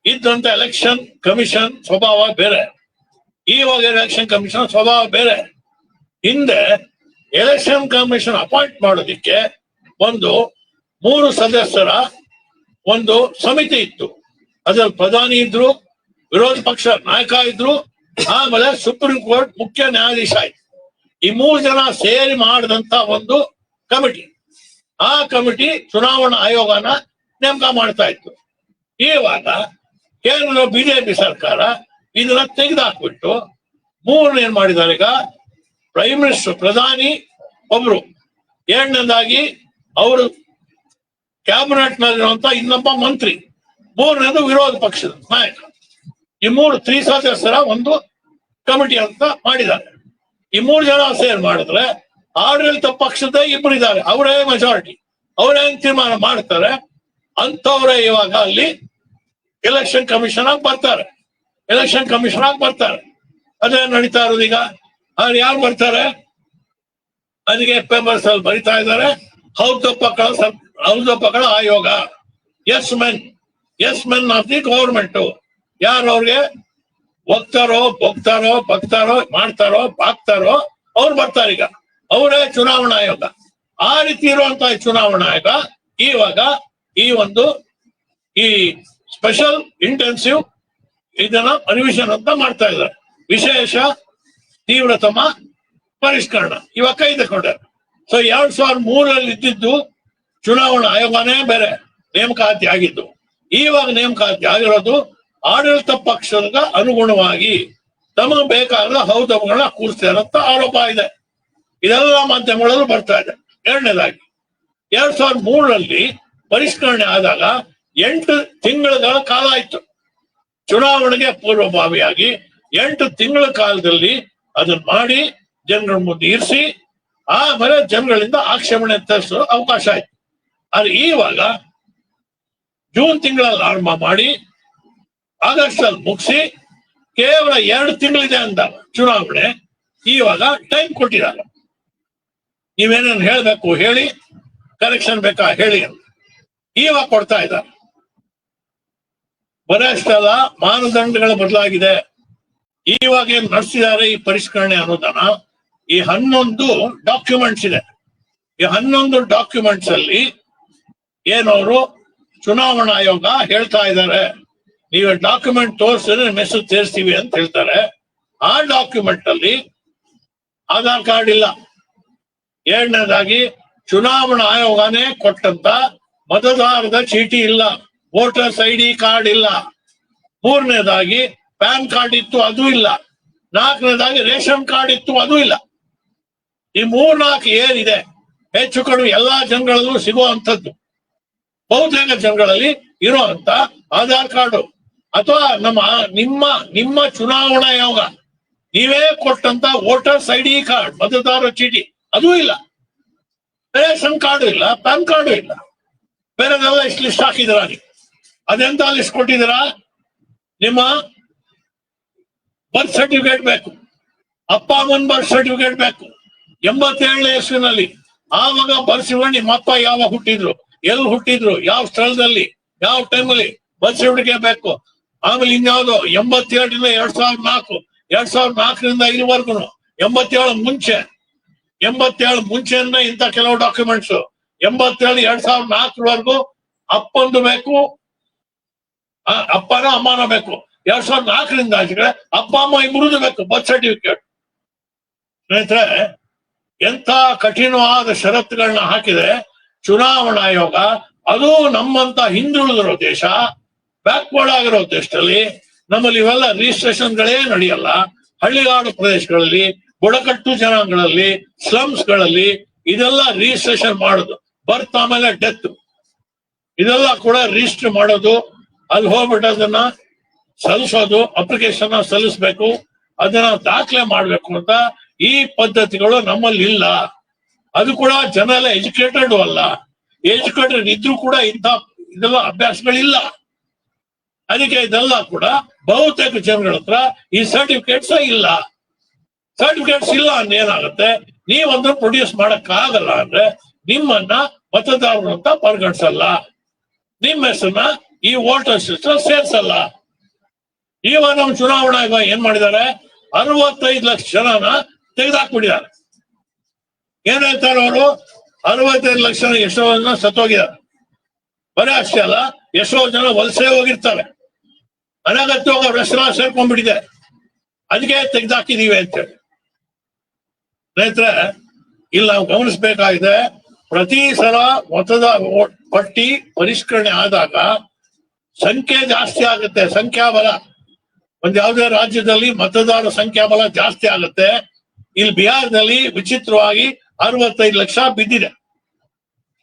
ಇದ್ದಂತ ಎಲೆಕ್ಷನ್ ಕಮಿಷನ್ ಸ್ವಭಾವ ಬೇರೆ, ಇವಾಗ ಎಲೆಕ್ಷನ್ ಕಮಿಷನ್ ಸ್ವಭಾವ ಬೇರೆ. ಹಿಂದೆ ಎಲೆಕ್ಷನ್ ಕಮಿಷನ್ ಅಪಾಯಿಂಟ್ ಮಾಡೋದಿಕ್ಕೆ ಒಂದು 3 ಸದಸ್ಯರ ಒಂದು ಸಮಿತಿ ಇತ್ತು. ಅದ್ರಲ್ಲಿ ಪ್ರಧಾನಿ ಇದ್ರು, ವಿರೋಧ ಪಕ್ಷ ನಾಯಕ ಇದ್ರು, ಆಮೇಲೆ ಸುಪ್ರೀಂ ಕೋರ್ಟ್ ಮುಖ್ಯ ನ್ಯಾಯಾಧೀಶ ಆಯ್ತು. ಈ 3 ಜನ ಸೇರಿ ಮಾಡಿದಂತ ಒಂದು ಕಮಿಟಿ, ಆ ಕಮಿಟಿ ಚುನಾವಣಾ ಆಯೋಗನ ನೇಮಕ ಮಾಡ್ತಾ ಇತ್ತು. ಇವಾಗ ಕೇಂದ್ರ ಬಿಜೆಪಿ ಸರ್ಕಾರ ಇದನ್ನ ತೆಗೆದುಹಾಕ್ಬಿಟ್ಟು 3 ಏನ್ ಮಾಡಿದ್ದಾರೆ, ಈಗ ಪ್ರೈಮ್ ಮಿನಿಸ್ಟರ್ ಪ್ರಧಾನಿ ಒಬ್ರು, ಎರಡನೇದಾಗಿ ಅವರು ಕ್ಯಾಬಿನೆಟ್ ನಲ್ಲಿರುವಂತ ಇನ್ನೊಬ್ಬ ಮಂತ್ರಿ, 3ನೇದು ವಿರೋಧ ಪಕ್ಷದ ನಾಯಕ. ಈ 3 ಸದಸ್ಯರ ಒಂದು ಕಮಿಟಿ ಅಂತ ಮಾಡಿದ್ದಾರೆ. ಈ 3 ಜನ ಸೇರ್ ಮಾಡಿದ್ರೆ ಆಡಳಿತ ಪಕ್ಷದ 2 ಇದ್ದಾರೆ, ಅವರೇ ಮೆಜಾರಿಟಿ, ಅವರೇನ್ ತೀರ್ಮಾನ ಮಾಡ್ತಾರೆ ಅಂತವ್ರೆ ಇವಾಗ ಅಲ್ಲಿ ಎಲೆಕ್ಷನ್ ಕಮಿಷನ್ ಆಗಿ ಬರ್ತಾರೆ. ಅದೇ ನಡೀತಾ ಇರೋದು ಈಗ. ಅವ್ರು ಯಾರು ಬರ್ತಾರೆ, ಅದಕ್ಕೆ ಪೇಪರ್ಸ್ ಅಲ್ಲಿ ಬರಿತಾ ಇದ್ದಾರೆ, ಹೌದಪ್ಪಗಳ ಆಯೋಗ, yes men of the government. ಯಾರು ಅವ್ರಿಗೆ ಹೋಗ್ತಾರೋ ಮಾಡ್ತಾರೋ ಬಾಗ್ತಾರೋ ಅವ್ರು ಬರ್ತಾರೆ. ಈಗ ಅವರೇ ಚುನಾವಣಾ ಆಯೋಗ. ಆ ರೀತಿ ಇರುವಂತಹ ಚುನಾವಣಾ ಆಯೋಗ ಇವಾಗ ಈ ಸ್ಪೆಷಲ್ ಇಂಟೆನ್ಸಿವ್ ಇದನ್ನ ರಿವಿಷನ್ ಅಂತ ಮಾಡ್ತಾ ಇದ್ದಾರೆ. ವಿಶೇಷ ತೀವ್ರತಮ ಪರಿಷ್ಕರಣ ಇವಾಗ ಕೈ ತಗೊಂಡ್ರೆ. ಸೊ 2003 ಇದ್ದಿದ್ದು ಚುನಾವಣಾ ಆಯೋಗನೇ ಬೇರೆ ನೇಮಕಾತಿ ಆಗಿದ್ದು. ಇವಾಗ ನೇಮಕಾತಿ ಆಗಿರೋದು ಆಡಳಿತ ಪಕ್ಷದ ಅನುಗುಣವಾಗಿ ತಮಗೆ ಬೇಕಾದ ಹೌದಗಳನ್ನ ಕೂರಿಸ್ತಾರೆ ಅಂತ ಆರೋಪ ಇದೆ. ಇದೆಲ್ಲ ಮಾಧ್ಯಮಗಳಲ್ಲೂ ಬರ್ತಾ ಇದೆ. ಎರಡನೇದಾಗಿ 2003 ಪರಿಷ್ಕರಣೆ ಆದಾಗ 8 ತಿಂಗಳ ಕಾಲ ಆಯ್ತು. ಚುನಾವಣೆಗೆ ಪೂರ್ವಭಾವಿಯಾಗಿ 8 ತಿಂಗಳ ಕಾಲದಲ್ಲಿ ಅದನ್ನ ಮಾಡಿ ಜನಗಳ ಮುಂದೆ ಇರಿಸಿ ಆಮೇಲೆ ಜನಗಳಿಂದ ಆಕ್ಷೇಪಣೆ ತರಿಸೋ ಅವಕಾಶ ಆಯ್ತು. ಆದ್ರೆ ಇವಾಗ ಜೂನ್ ತಿಂಗಳಲ್ಲಿ ಆರಂಭ ಮಾಡಿ ಆಗಸ್ಟ್ ಅಲ್ಲಿ ಮುಗಿಸಿ ಕೇವಲ 2 ತಿಂಗಳಿದೆ ಅಂತ ಚುನಾವಣೆ ಇವಾಗ ಟೈಮ್ ಕೊಟ್ಟಿದ್ದಾರೆ. ನೀವೇನೇನು ಹೇಳ್ಬೇಕು ಹೇಳಿ, ಕರೆಕ್ಷನ್ ಬೇಕಾ ಹೇಳಿ ಅಂತ ಇವಾಗ ಕೊಡ್ತಾ ಇದ್ದಾರೆ. ಬರಷ್ಟೆಲ್ಲ ಮಾನದಂಡಗಳ ಬದಲಾಗಿದೆ. ಇವಾಗ ಏನ್ ನಡೆಸಿದ್ದಾರೆ ಈ ಪರಿಷ್ಕರಣೆ ಅನ್ನೋದನ್ನ, ಈ 11 ಡಾಕ್ಯುಮೆಂಟ್ಸ್ ಇದೆ. ಈ 11 ಡಾಕ್ಯುಮೆಂಟ್ಸ್ ಅಲ್ಲಿ ಏನವರು ಚುನಾವಣಾ ಆಯೋಗ ಹೇಳ್ತಾ ಇದ್ದಾರೆ, ನೀವು ಡಾಕ್ಯುಮೆಂಟ್ ತೋರಿಸಿದ್ರೆ ನಿಮ್ಮ ಹೆಸರು ಸೇರಿಸ್ತೀವಿ ಅಂತ ಹೇಳ್ತಾರೆ. ಆ ಡಾಕ್ಯುಮೆಂಟ್ ಅಲ್ಲಿ ಆಧಾರ್ ಕಾರ್ಡ್ ಇಲ್ಲ. ಎರಡನೇದಾಗಿ ಚುನಾವಣಾ ಆಯೋಗನೇ ಕೊಟ್ಟಂತ ಮತದಾರರ ಚೀಟಿ ಇಲ್ಲ, ವೋಟರ್ಸ್ ID ಕಾರ್ಡ್ ಇಲ್ಲ. ಮೂರನೇದಾಗಿ ಪ್ಯಾನ್ ಕಾರ್ಡ್ ಇತ್ತು, ಅದು ಇಲ್ಲ. ನಾಲ್ಕನೇದಾಗಿ ರೇಷನ್ ಕಾರ್ಡ್ ಇತ್ತು, ಅದು ಇಲ್ಲ. ಈ 3-4 ಏನಿದೆ ಹೆಚ್ಚು ಕಡಿಮೆ ಎಲ್ಲಾ ಜನಗಳಲ್ಲೂ ಸಿಗುವಂತದ್ದು, ಬಹುತೇಕ ಜನಗಳಲ್ಲಿ ಇರುವಂತ ಆಧಾರ್ ಕಾರ್ಡು ಅಥವಾ ನಿಮ್ಮ ಚುನಾವಣಾ ಆಯೋಗ ನೀವೇ ಕೊಟ್ಟಂತ ವೋಟರ್ಸ್ ID ಕಾರ್ಡ್, ಮತದಾರರ ಚೀಟಿ, ಅದೂ ಇಲ್ಲ. ರೇಷನ್ ಕಾರ್ಡು ಇಲ್ಲ, ಪ್ಯಾನ್ ಕಾರ್ಡು ಇಲ್ಲ. ಬೇರೆದೆಲ್ಲ ಇಷ್ಟು ಲಿಸ್ಟ್ ಹಾಕಿದಿರ ನೀವು. ಅದೆಂತ ಲಿಸ್ಟ್ ಕೊಟ್ಟಿದ್ದೀರಾ? ನಿಮ್ಮ ಬರ್ತ್ ಸರ್ಟಿಫಿಕೇಟ್ ಬೇಕು, ಅಪ್ಪ ಅಮ್ಮನ ಬರ್ತ್ ಸರ್ಟಿಫಿಕೇಟ್ ಬೇಕು. 87ನೇ ಇಸ್ವಿನಲ್ಲಿ ಆವಾಗ ಬರ್ಸಿಕೊಂಡು ನಿಮ್ಮ ಅಪ್ಪ ಯಾವಾಗ ಹುಟ್ಟಿದ್ರು, ಎಲ್ಲಿ ಹುಟ್ಟಿದ್ರು, ಯಾವ ಸ್ಥಳದಲ್ಲಿ, ಯಾವ ಟೈಮಲ್ಲಿ ಬರ್ತ್ ಸರ್ಟಿಫಿಕೇಟ್ ಬೇಕು. ಆಮೇಲೆ ಇನ್ಯಾವುದೋ 87ರಿಂದ 2004, 2004ರಿಂದ ಇಲ್ಲಿವರೆಗೂ 87 ಮುಂಚೆಯಿಂದ ಇಂಥ ಕೆಲವು ಡಾಕ್ಯುಮೆಂಟ್ಸ್ 87 2004ವರೆಗೂ ಅಪ್ಪಂದು ಬೇಕು, ಅಪ್ಪನ ಅಮ್ಮನ ಬೇಕು. 2004ರಿಂದ ಆಚೆ ಅಪ್ಪ ಅಮ್ಮ ಇಬ್ಬರದು ಬೇಕು ಬರ್ತ್ ಸರ್ಟಿಫಿಕೇಟ್. ಸ್ನೇಹಿತರೆ, ಎಂತ ಕಠಿಣವಾದ ಷರತ್ತುಗಳನ್ನ ಹಾಕಿದೆ ಚುನಾವಣಾ ಆಯೋಗ. ಅದು ನಮ್ಮಂತ ಹಿಂದುಳಿದಿರೋ ದೇಶ, ಬ್ಯಾಕ್ವರ್ಡ್ ಆಗಿರೋ ದೇಶದಲ್ಲಿ ನಮ್ಮಲ್ಲಿ ಇವೆಲ್ಲ ರಿಜಿಸ್ಟ್ರೇಷನ್ಗಳೇ ನಡೆಯಲ್ಲ. ಹಳ್ಳಿಗಾಡು ಪ್ರದೇಶಗಳಲ್ಲಿ, ಬುಡಕಟ್ಟು ಜನಾಂಗಗಳಲ್ಲಿ, ಸ್ಲಮ್ಸ್ ಗಳಲ್ಲಿ ಇದೆಲ್ಲ ರಿಜಿಸ್ಟ್ರೇಷನ್ ಮಾಡೋದು, ಬರ್ತ್ ಆಮೇಲೆ ಡೆತ್, ಇದೆಲ್ಲ ಕೂಡ ರಿಜಿಸ್ಟರ್ ಮಾಡೋದು. ಅಲ್ಲಿ ಹೋಗ್ಬಿಟ್ಟು ಅದನ್ನ ಸಲ್ಲಿಸೋದು, ಅಪ್ಲಿಕೇಶನ್ ಸಲ್ಲಿಸ್ಬೇಕು, ಅದನ್ನ ದಾಖಲೆ ಮಾಡ್ಬೇಕು ಅಂತ ಈ ಪದ್ಧತಿಗಳು ನಮ್ಮಲ್ಲಿ ಇಲ್ಲ. ಅದು ಕೂಡ ಜನ ಎಲ್ಲ ಎಜುಕೇಟೆಡ್ ಅಲ್ಲ. ಎಜುಕೇಟೆಡ್ ಇದ್ರೂ ಕೂಡ ಇದೆಲ್ಲ ಅಭ್ಯಾಸಗಳಿಲ್ಲ. ಅದಕ್ಕೆ ಇದೆಲ್ಲ ಕೂಡ ಬಹುತೇಕ ಜನಗಳ ಹತ್ರ ಈ ಸರ್ಟಿಫಿಕೇಟ್ಸ್ ಇಲ್ಲ. ಸರ್ಟಿಫಿಕೇಟ್ಸ್ ಇಲ್ಲ ಅಂದ್ರೆ ಏನಾಗುತ್ತೆ, ನೀವೊಂದನ್ನು ಪ್ರೊಡ್ಯೂಸ್ ಮಾಡಕ್ಕಾಗಲ್ಲ ಅಂದ್ರೆ ನಿಮ್ಮನ್ನ ಮತದಾರರು ಅಂತ ಪರಿಗಣಿಸಲ್ಲ, ನಿಮ್ಮ ಹೆಸರನ್ನ ಈ ವೋಟರ್ಸ್ ಸೇರ್ಸಲ್ಲ. ಇವಾಗ ನಮ್ಮ ಚುನಾವಣಾ ಆಯೋಗ ಏನ್ ಮಾಡಿದ್ದಾರೆ, 65 ಲಕ್ಷ ಜನನ ತೆಗೆದಾಕ್ಬಿಟ್ಟಿದ್ದಾರೆ. ಏನ್ ಹೇಳ್ತಾರೆ ಅವರು, 65 ಲಕ್ಷ ಎಷ್ಟೋ ಜನ ಸತ್ತೋಗಿದ್ದಾರೆ. ಬರೀ ಅಷ್ಟೇ ಅಲ್ಲ, ಎಷ್ಟೋ ಜನ ವಲಸೆ ಹೋಗಿರ್ತಾರೆ, ಅನಗತ್ಯವಾಗಿ ಅವ್ರ ಹೆಸರ ಸೇರ್ಕೊಂಡ್ಬಿಟ್ಟಿದೆ, ಅದಕ್ಕೆ ತೆಗೆದಾಕಿದೀವಿ ಅಂತೇಳಿ. ಸ್ನೇಹಿತರೆ, ಇಲ್ಲಿ ನಾವು ಗಮನಿಸಬೇಕಾಗಿದೆ, ಪ್ರತಿ ಸಲ ಮತದಾರ ಪಟ್ಟಿ ಪರಿಷ್ಕರಣೆ ಆದಾಗ ಸಂಖ್ಯೆ ಜಾಸ್ತಿ ಆಗುತ್ತೆ, ಸಂಖ್ಯಾಬಲ. ಒಂದ್ ಯಾವುದೇ ರಾಜ್ಯದಲ್ಲಿ ಮತದಾರರ ಸಂಖ್ಯಾಬಲ ಜಾಸ್ತಿ ಆಗುತ್ತೆ. ಇಲ್ಲಿ ಬಿಹಾರದಲ್ಲಿ ವಿಚಿತ್ರವಾಗಿ 65 ಲಕ್ಷ ಬಿದ್ದಿದೆ,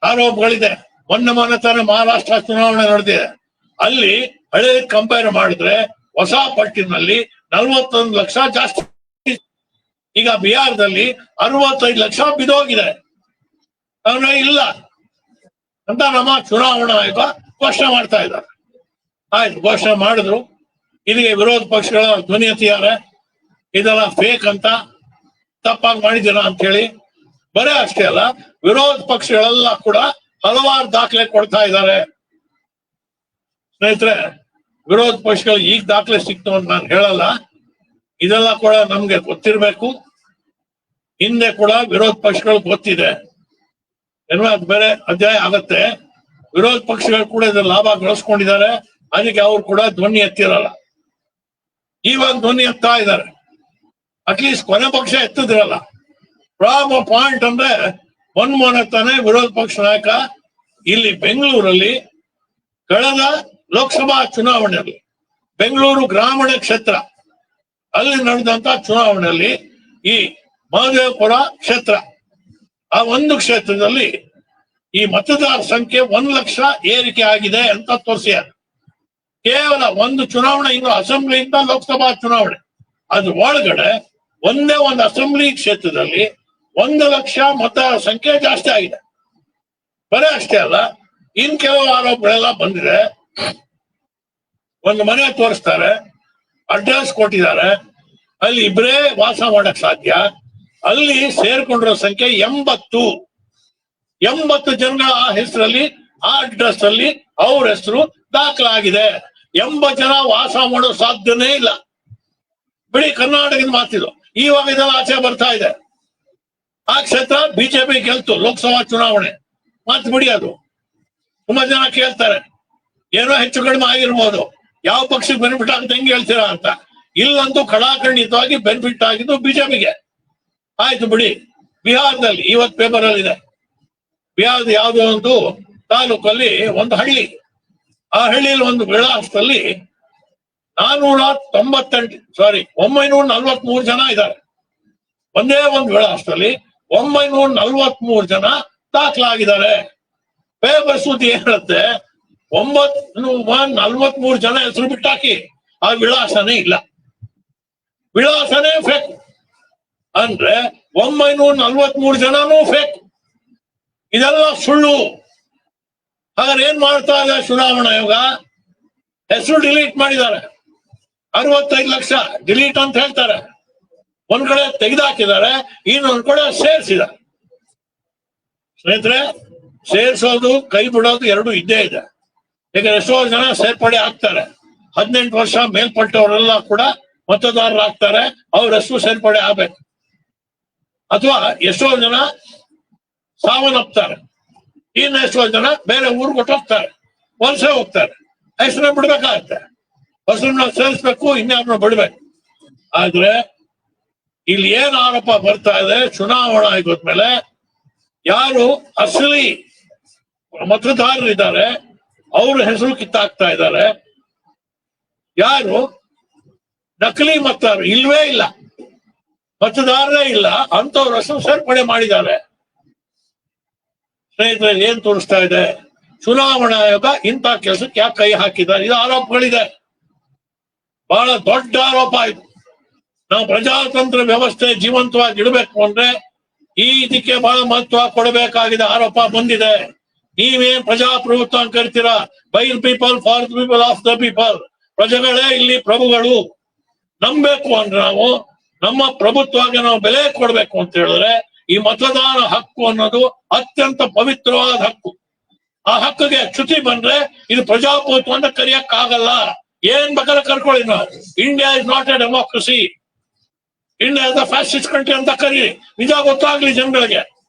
ಆರೋಪಗಳಿದೆ. ಮೊನ್ನೆ ತಾನೇ ಮಹಾರಾಷ್ಟ್ರ ಚುನಾವಣೆ ನಡೆದಿದೆ, ಅಲ್ಲಿ ಹಳೆ ಕಂಪೇರ್ ಮಾಡಿದ್ರೆ ಹೊಸ ಪಟ್ಟಿನಲ್ಲಿ 41 ಲಕ್ಷ ಜಾಸ್ತಿ. ಈಗ ಬಿಹಾರದಲ್ಲಿ 65 ಲಕ್ಷ ಬಿದ್ದೋಗಿದೆ. ಇಲ್ಲ ಅಂತ ನಮ್ಮ ಚುನಾವಣಾ ಆಯೋಗ ಘೋಷಣೆ ಮಾಡ್ತಾ ಇದ್ದಾರೆ. ಆಯ್ತು, ಘೋಷಣೆ ಮಾಡಿದ್ರು. ಇಲ್ಲಿಗೆ ವಿರೋಧ ಪಕ್ಷಗಳ ಧ್ವನಿ ಎತ್ತಿದ್ದಾರೆ, ಇದೆಲ್ಲ ಫೇಕ್ ಅಂತ, ತಪ್ಪಾಗಿ ಮಾಡಿದ್ದೀರಾ ಅಂತ ಹೇಳಿ. ಬರೇ ಅಷ್ಟೇ ಅಲ್ಲ, ವಿರೋಧ ಪಕ್ಷಗಳೆಲ್ಲ ಕೂಡ ಹಲವಾರು ದಾಖಲೆ ಕೊಡ್ತಾ ಇದ್ದಾರೆ. ಸ್ನೇಹಿತರೆ, ವಿರೋಧ ಪಕ್ಷಗಳು ಈಗ ದಾಖಲೆ ಸಿಕ್ತು ಅಂತ ನಾನು ಹೇಳಲ್ಲ, ಇದೆಲ್ಲ ಕೂಡ ನಮ್ಗೆ ಗೊತ್ತಿರ್ಬೇಕು. ಹಿಂದೆ ಕೂಡ ವಿರೋಧ ಪಕ್ಷಗಳು ಗೊತ್ತಿದೆ, ಏನೋ ಅದು ಬೇರೆ ಅಧ್ಯಾಯ ಆಗತ್ತೆ. ವಿರೋಧ ಪಕ್ಷಗಳು ಕೂಡ ಇದ್ರ ಲಾಭ ಗಳಿಸ್ಕೊಂಡಿದ್ದಾರೆ, ಅದಕ್ಕೆ ಅವ್ರು ಕೂಡ ಧ್ವನಿ ಎತ್ತಿರಲ್ಲ. ಇವಾಗ ಧ್ವನಿ ಎತ್ತಾ ಇದ್ದಾರೆ, ಅಟ್ಲೀಸ್ಟ್ ಕೊನೆ ಪಕ್ಷ ಎತ್ತಿದ್ರಲ್ಲ. ಪಾಯಿಂಟ್ ಅಂದ್ರೆ ಮೊನ್ನೆ ತಾನೇ ವಿರೋಧ ಪಕ್ಷ ನಾಯಕ ಇಲ್ಲಿ ಬೆಂಗಳೂರಲ್ಲಿ ಕಳೆದ ಲೋಕಸಭಾ ಚುನಾವಣೆಯಲ್ಲಿ, ಬೆಂಗಳೂರು ಗ್ರಾಮೀಣ ಕ್ಷೇತ್ರ ಅಲ್ಲಿ ನಡೆದಂತ ಚುನಾವಣೆಯಲ್ಲಿ ಈ ಮಹದೇವಪುರ ಕ್ಷೇತ್ರ, ಆ ಒಂದು ಕ್ಷೇತ್ರದಲ್ಲಿ ಈ ಮತದಾರ ಸಂಖ್ಯೆ 1 ಲಕ್ಷ ಏರಿಕೆ ಆಗಿದೆ ಅಂತ ತೋರಿಸಿದ್ದಾರೆ. ಕೇವಲ ಒಂದು ಚುನಾವಣೆ, ಇನ್ನು ಅಸೆಂಬ್ಲಿಯಿಂದ ಲೋಕಸಭಾ ಚುನಾವಣೆ, ಅದ್ರ ಒಳಗಡೆ ಒಂದೇ ಒಂದು ಅಸೆಂಬ್ಲಿ ಕ್ಷೇತ್ರದಲ್ಲಿ 1 ಲಕ್ಷ ಮತದಾರ ಸಂಖ್ಯೆ ಜಾಸ್ತಿ ಆಗಿದೆ. ಬರೀ ಅಷ್ಟೇ ಅಲ್ಲ, ಇನ್ ಕೆಲವು ಆರೋಪಗಳೆಲ್ಲ ಬಂದಿದೆ. ಒಂದು ಮನೆ ತೋರಿಸ್ತಾರೆ, ಅಡ್ರೆಸ್ ಕೊಟ್ಟಿದ್ದಾರೆ, ಅಲ್ಲಿ ಇಬ್ಬರೇ ವಾಸ ಮಾಡಕ್ ಸಾಧ್ಯ. ಅಲ್ಲಿ ಸೇರ್ಕೊಂಡಿರೋ ಸಂಖ್ಯೆ 80 ಜನಗಳ ಹೆಸರಲ್ಲಿ, ಆ ಅಡ್ರೆಸ್ ಅಲ್ಲಿ ಅವ್ರ ಹೆಸರು ದಾಖಲಾಗಿದೆ. 80 ಜನ ವಾಸ ಮಾಡೋ ಸಾಧ್ಯನೇ ಇಲ್ಲ. ಬಿಡಿ, ಕರ್ನಾಟಕದ ಮಾತಿದು. ಇವಾಗ ಇದೆಲ್ಲ ಆಚೆ ಬರ್ತಾ ಇದೆ. ಆ ಕ್ಷೇತ್ರ ಬಿಜೆಪಿ ಗೆಲ್ತು ಲೋಕಸಭಾ ಚುನಾವಣೆ, ಮಾತು ಬಿಡಿ. ಅದು ತುಂಬಾ ಜನ ಕೇಳ್ತಾರೆ, ಏನೋ ಹೆಚ್ಚು ಕಡಿಮೆ ಆಗಿರ್ಬೋದು, ಯಾವ ಪಕ್ಷಕ್ಕೆ ಬೆನಿಫಿಟ್ ಆಗುತ್ತೆ ಹೆಂಗೆ ಹೇಳ್ತೀರಾ ಅಂತ. ಇಲ್ಲಂತೂ ಖಡಾಖಂಡಿತವಾಗಿ ಬೆನಿಫಿಟ್ ಆಗಿದ್ದು ಬಿಜೆಪಿಗೆ. ಆಯ್ತು ಬಿಡಿ. ಬಿಹಾರದಲ್ಲಿ ಇವತ್ತು ಪೇಪರ್ ಅಲ್ಲಿ ಇದೆ, ಬಿಹಾರದ ಯಾವುದೋ ಒಂದು ತಾಲೂಕಲ್ಲಿ ಒಂದು ಹಳ್ಳಿ, ಆ ಹಳ್ಳಿಯಲ್ಲಿ ಒಂದು ವಿಳಾಸದಲ್ಲಿ 943 ಜನ ಇದ್ದಾರೆ. ಒಂದೇ ಒಂದು ವಿಳಾಸದಲ್ಲಿ 943 ಜನ ದಾಖಲಾಗಿದ್ದಾರೆ. ಪೇಪರ್ ಸುದ್ದಿ ಏನ್ ಹೇಳುತ್ತೆ, 943 ಜನ ಹೆಸರು ಬಿಟ್ಟಾಕಿ, ಆ ವಿಳಾಸನೇ ಇಲ್ಲ, ವಿಳಾಸನೇ ಫೇಕ್. ಅಂದ್ರೆ 943 ಜನನೂ ಫೇಕ್. ಇದೆಲ್ಲ ಸುಳ್ಳು. ಹಾಗಾದ್ರೆ ಏನ್ ಮಾಡ್ತಾ ಇದೆ ಚುನಾವಣಾ ಆಯೋಗ? ಹೆಸರು ಡಿಲೀಟ್ ಮಾಡಿದ್ದಾರೆ, 65 ಲಕ್ಷ ಡಿಲೀಟ್ ಅಂತ ಹೇಳ್ತಾರೆ. ಒಂದ್ ಕಡೆ ತೆಗೆದಾಕಿದ್ದಾರೆ, ಇನ್ನೊಂದ್ ಕಡೆ ಸೇರಿಸಿದ್ದಾರೆ. ಸ್ನೇಹಿತರೆ, ಸೇರಿಸೋದು ಕೈ ಬಿಡೋದು ಎರಡು ಇದ್ದೇ ಇದೆ. ಈಗ ಎಷ್ಟೋ ಜನ ಸೇರ್ಪಡೆ ಆಗ್ತಾರೆ, 18 ವರ್ಷ ಮೇಲ್ಪಟ್ಟವರೆಲ್ಲ ಕೂಡ ಮತದಾರರಾಗ್ತಾರೆ, ಅವ್ರ ಹೆಸರು ಸೇರ್ಪಡೆ ಆಗ್ಬೇಕು. ಅಥವಾ ಎಷ್ಟೋ ಜನ ಸಾವನ್ನಪ್ತಾರೆ, ಇನ್ನು ಎಷ್ಟೋ ಜನ ಬೇರೆ ಊರು ಕೊಟ್ಟು ಹೋಗ್ತಾರೆ, ವಲಸೆ ಹೋಗ್ತಾರೆ, ಹೆಸರನ್ನ ಬಿಡ್ಬೇಕಾಗತ್ತೆ, ಹೆಸರನ್ನ ಸೇರಿಸ್ಬೇಕು, ಇನ್ಯಾರನ್ನ ಬಿಡ್ಬೇಕು. ಆದ್ರೆ ಇಲ್ಲಿ ಏನ್ ಆರೋಪ ಬರ್ತಾ ಇದೆ, ಚುನಾವಣಾ ಆಯೋಗದ ಮೇಲೆ ಯಾರು ಅಸಲಿ ಮತದಾರರಿದ್ದಾರೆ ಅವ್ರ ಹೆಸರು ಕಿತ್ತಾಕ್ತಾ ಇದ್ದಾರೆ, ಯಾರು ನಕಲಿ ಮತದಾರರು ಇಲ್ವೇ ಇಲ್ಲ, ಮತದಾರರೇ ಇಲ್ಲ ಅಂತವ್ರ ಹೆಸರು ಸೇರ್ಪಡೆ ಮಾಡಿದ್ದಾರೆ. ಸ್ನೇಹಿತರೆ, ಏನ್ ತೋರಿಸ್ತಾ ಇದೆ? ಚುನಾವಣಾ ಆಯೋಗ ಇಂಥ ಕೆಲಸಕ್ಕೆ ಯಾಕೆ ಕೈ ಹಾಕಿದ್ದಾರೆ? ಇದು ಆರೋಪಗಳಿದೆ, ಬಹಳ ದೊಡ್ಡ ಆರೋಪ ಇದು. ನಾವು ಪ್ರಜಾತಂತ್ರ ವ್ಯವಸ್ಥೆ ಜೀವಂತವಾಗಿ ಇಡಬೇಕು ಅಂದ್ರೆ ಇದಕ್ಕೆ ಬಹಳ ಮಹತ್ವ ಕೊಡಬೇಕಾಗಿದೆ. ಆರೋಪ ಬಂದಿದೆ. ನೀವೇನ್ ಪ್ರಜಾಪ್ರಭುತ್ವ ಅಂತ ಕರಿತೀರಾ? By the people, for the people, of the people. ಪ್ರಜೆಗಳೇ ಇಲ್ಲಿ ಪ್ರಭುಗಳು. ನಂಬೇಕು ಅಂದ್ರೆ ನಾವು ನಮ್ಮ ಪ್ರಭುತ್ವಕ್ಕೆ ನಾವು ಬೆಲೆ ಕೊಡ್ಬೇಕು ಅಂತ ಹೇಳಿದ್ರೆ ಈ ಮತದಾನ ಹಕ್ಕು ಅನ್ನೋದು ಅತ್ಯಂತ ಪವಿತ್ರವಾದ ಹಕ್ಕು. ಆ ಹಕ್ಕಿಗೆ ಚ್ಯುತಿ ಬಂದ್ರೆ ಇದು ಪ್ರಜಾಪ್ರಭುತ್ವ ಅಂತ ಕರೆಯಕ್ ಆಗಲ್ಲ. ಏನ್ ಬೇಕಾದ್ರೆ ಕರ್ಕೊಳ್ಳಿ ನಾವು. India is not A democracy, India is a fascist country ಅಂತ ಕರೀರಿ. ನಿಜ ಗೊತ್ತಾಗ್ಲಿ ಜನಗಳಿಗೆ